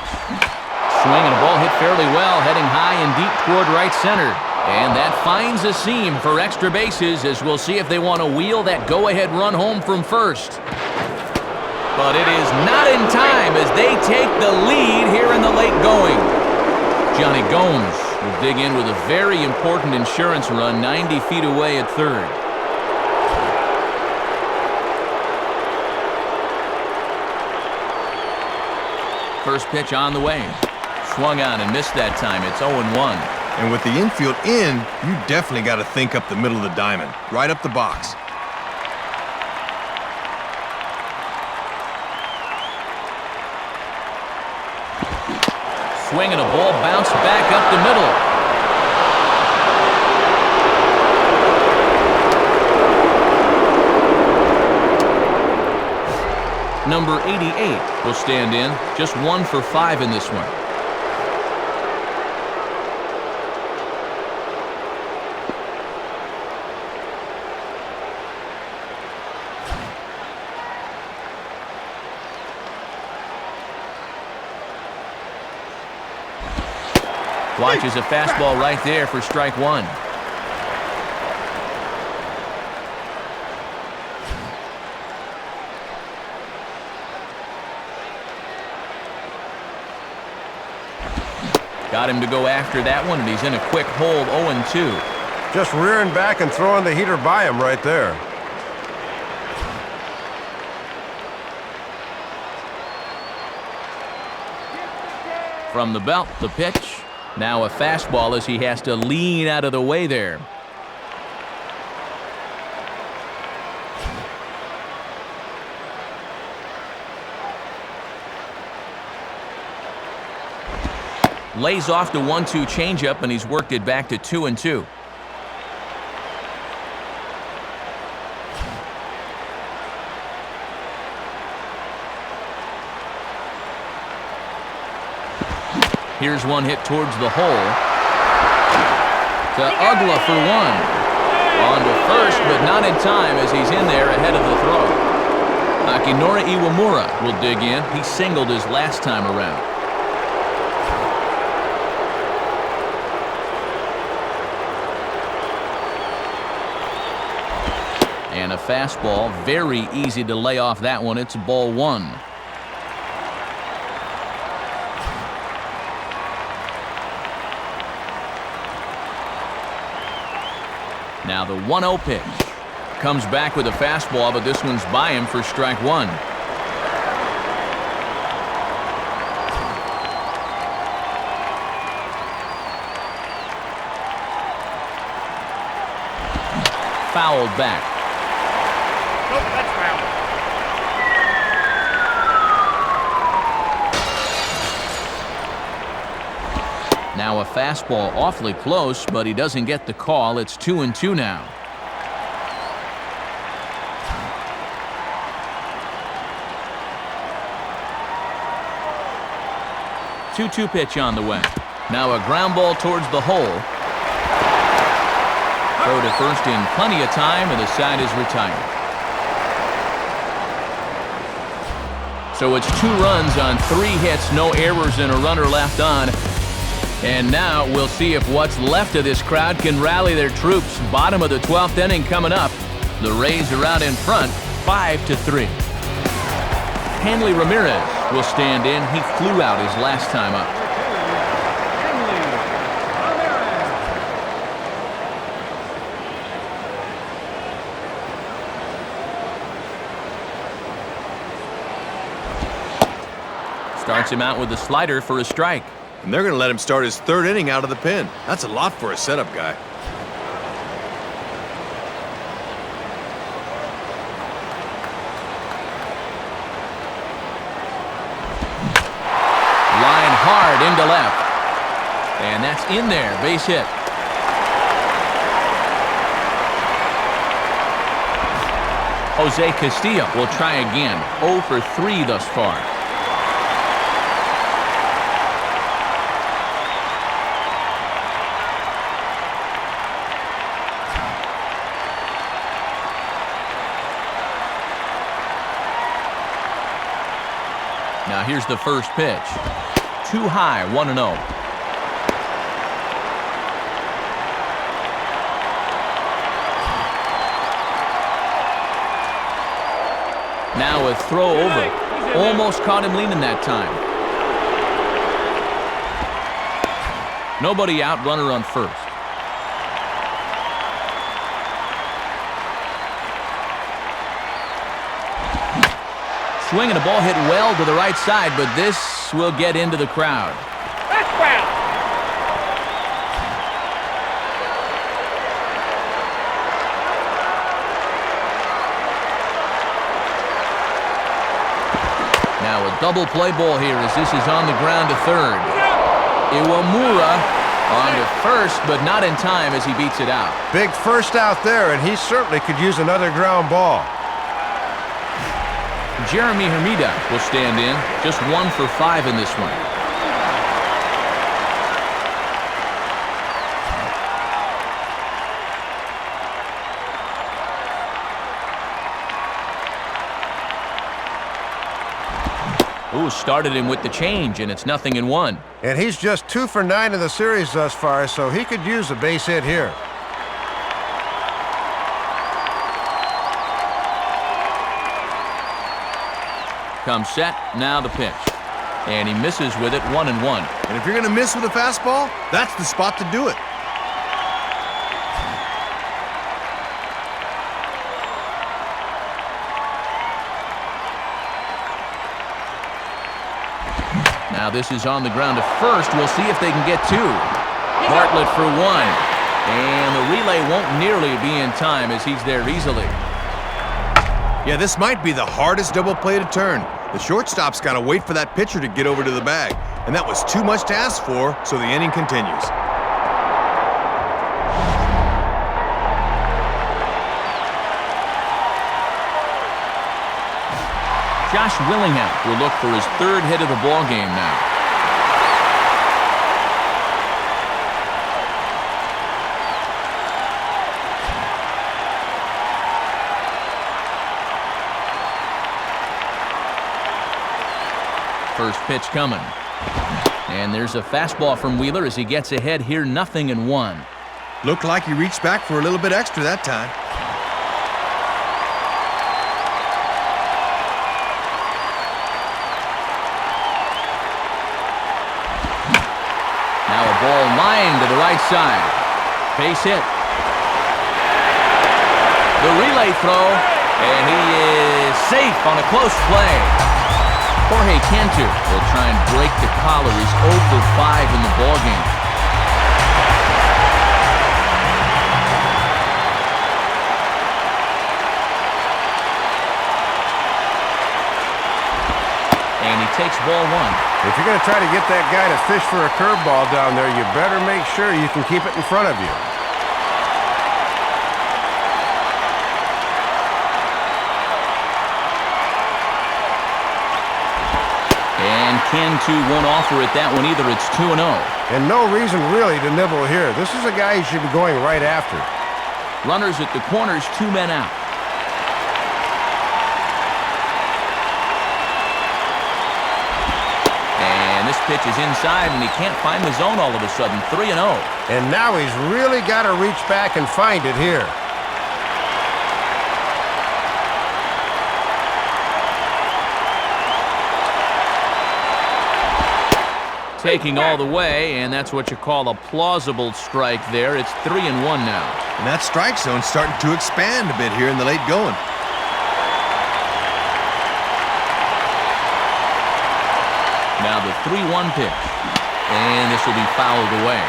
Swing and a ball hit fairly well, heading high and deep toward right center. And that finds a seam for extra bases, as we'll see if they want to wheel that go-ahead run home from first. But it is not in time as they take the lead here in the late going. Johnny Gomes will dig in with a very important insurance run 90 feet away at third. First pitch on the way. Swung on and missed that time. It's 0-1. And with the infield in, you definitely got to think up the middle of the diamond, right up the box. Swing and a ball bounced back up the middle. Number 88 will stand in, just 1 for 5 in this one. Watches a fastball right there for strike 1. Got him to go after that one, and he's in a quick hold, 0-2. Just rearing back and throwing the heater by him right there. From the belt, the pitch. Now a fastball as he has to lean out of the way there. Lays off the 1-2 changeup, and he's worked it back to 2-2. Here's one hit towards the hole. To Ugla for 1. On to first, but not in time as he's in there ahead of the throw. Akinori Iwamura will dig in. He singled his last time around. And a fastball, very easy to lay off that one. It's ball 1. Now the 1-0 pitch. Comes back with a fastball, but this one's by him for strike 1. Fouled back. Nope, that's foul. Now a fastball awfully close, but he doesn't get the call. It's 2-2 now. Two-two pitch on the way. Now a ground ball towards the hole. Throw to first in plenty of time, and the side is retired. So it's 2 runs on 3 hits, no errors, and a runner left on. And now we'll see if what's left of this crowd can rally their troops. Bottom of the 12th inning coming up. The Rays are out in front, 5-3. Hanley Ramirez will stand in. He flew out his last time up. Starts him out with a slider for a strike. And they're going to let him start his 3rd inning out of the pen. That's a lot for a setup guy. Line hard into left. And that's in there. Base hit. Jose Castillo will try again. 0 for 3 thus far. Now here's the first pitch. Too high, 1-0. Now a throw over. Almost caught him leaning that time. Nobody out, runner on first. Swinging the ball hit well to the right side, but this will get into the crowd. That's foul. Now a double play ball here as this is on the ground to third. Iwamura on to first, but not in time as he beats it out. Big first out there, and he certainly could use another ground ball. Jeremy Hermida will stand in, just 1 for 5 in this one. Ooh, started him with the change, and it's 0-1. And he's just 2 for 9 in the series thus far, so he could use a base hit here. Comes set, now the pitch. And he misses with it, 1-1. And if you're going to miss with a fastball, that's the spot to do it. Now this is on the ground to first. We'll see if they can get 2. Bartlett for 1. And the relay won't nearly be in time as he's there easily. Yeah, this might be the hardest double play to turn. The shortstop's got to wait for that pitcher to get over to the bag. And that was too much to ask for, so the inning continues. Josh Willingham will look for his 3rd hit of the ball game now. First pitch coming. And there's a fastball from Wheeler as he gets ahead here, 0-1. Looked like he reached back for a little bit extra that time. Now a ball lined to the right side. Base hit. The relay throw, and he is safe on a close play. Jorge Cantu will try and break the collar. He's 0 for 5 in the ballgame. And he takes ball 1. If you're going to try to get that guy to fish for a curveball down there, you better make sure you can keep it in front of you. And Cantu won't offer it that one either. It's 2-0. And no reason really to nibble here. This is a guy you should be going right after. Runners at the corners, 2 men out. And this pitch is inside, and he can't find the zone all of a sudden. 3-0. And now he's really got to reach back and find it here. Taking all the way, and that's what you call a plausible strike there. It's 3-1 now. And that strike zone's starting to expand a bit here in the late going. Now the 3-1 pitch. And this will be fouled away.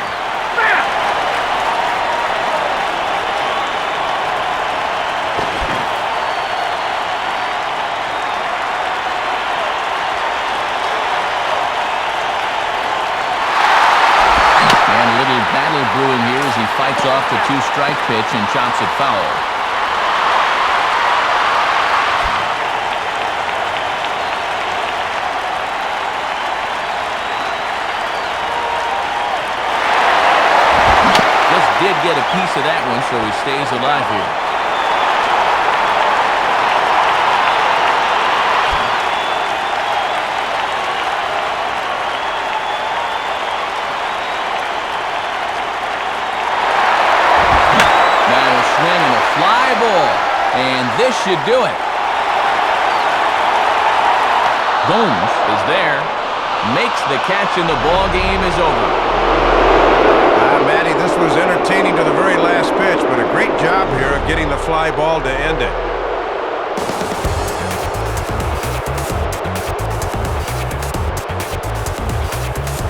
Brewing here as he fights off the 2-strike pitch and chops it foul. Just did get a piece of that one, so he stays alive here. should do it. Gomes is there, makes the catch, and the ball game is over. Matty, this was entertaining to the very last pitch, but a great job here of getting the fly ball to end it.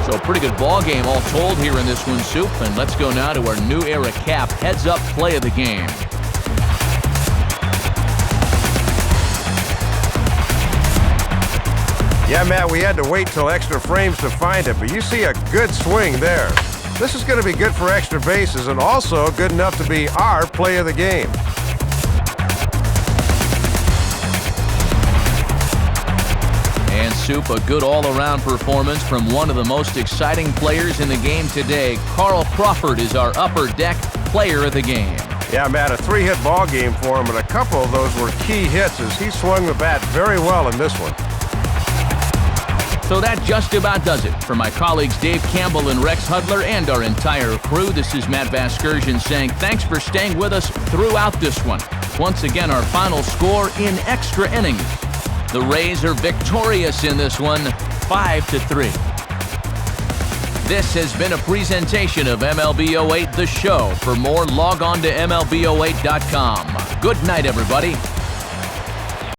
So a pretty good ball game all told here in this one, Soup. And let's go now to our new era cap heads-up play of the game. Yeah, Matt, we had to wait till extra frames to find it, but you see a good swing there. This is going to be good for extra bases and also good enough to be our play of the game. And Soup, a good all-around performance from one of the most exciting players in the game today. Carl Crawford is our upper deck player of the game. Yeah, Matt, a 3-hit ball game for him, and a couple of those were key hits as he swung the bat very well in this one. So that just about does it. For my colleagues Dave Campbell and Rex Hudler and our entire crew, this is Matt Vasgersian saying thanks for staying with us throughout this one. Once again, our final score in extra innings. The Rays are victorious in this one, 5-3. This has been a presentation of MLB 08 The Show. For more, log on to MLB08.com. Good night, everybody.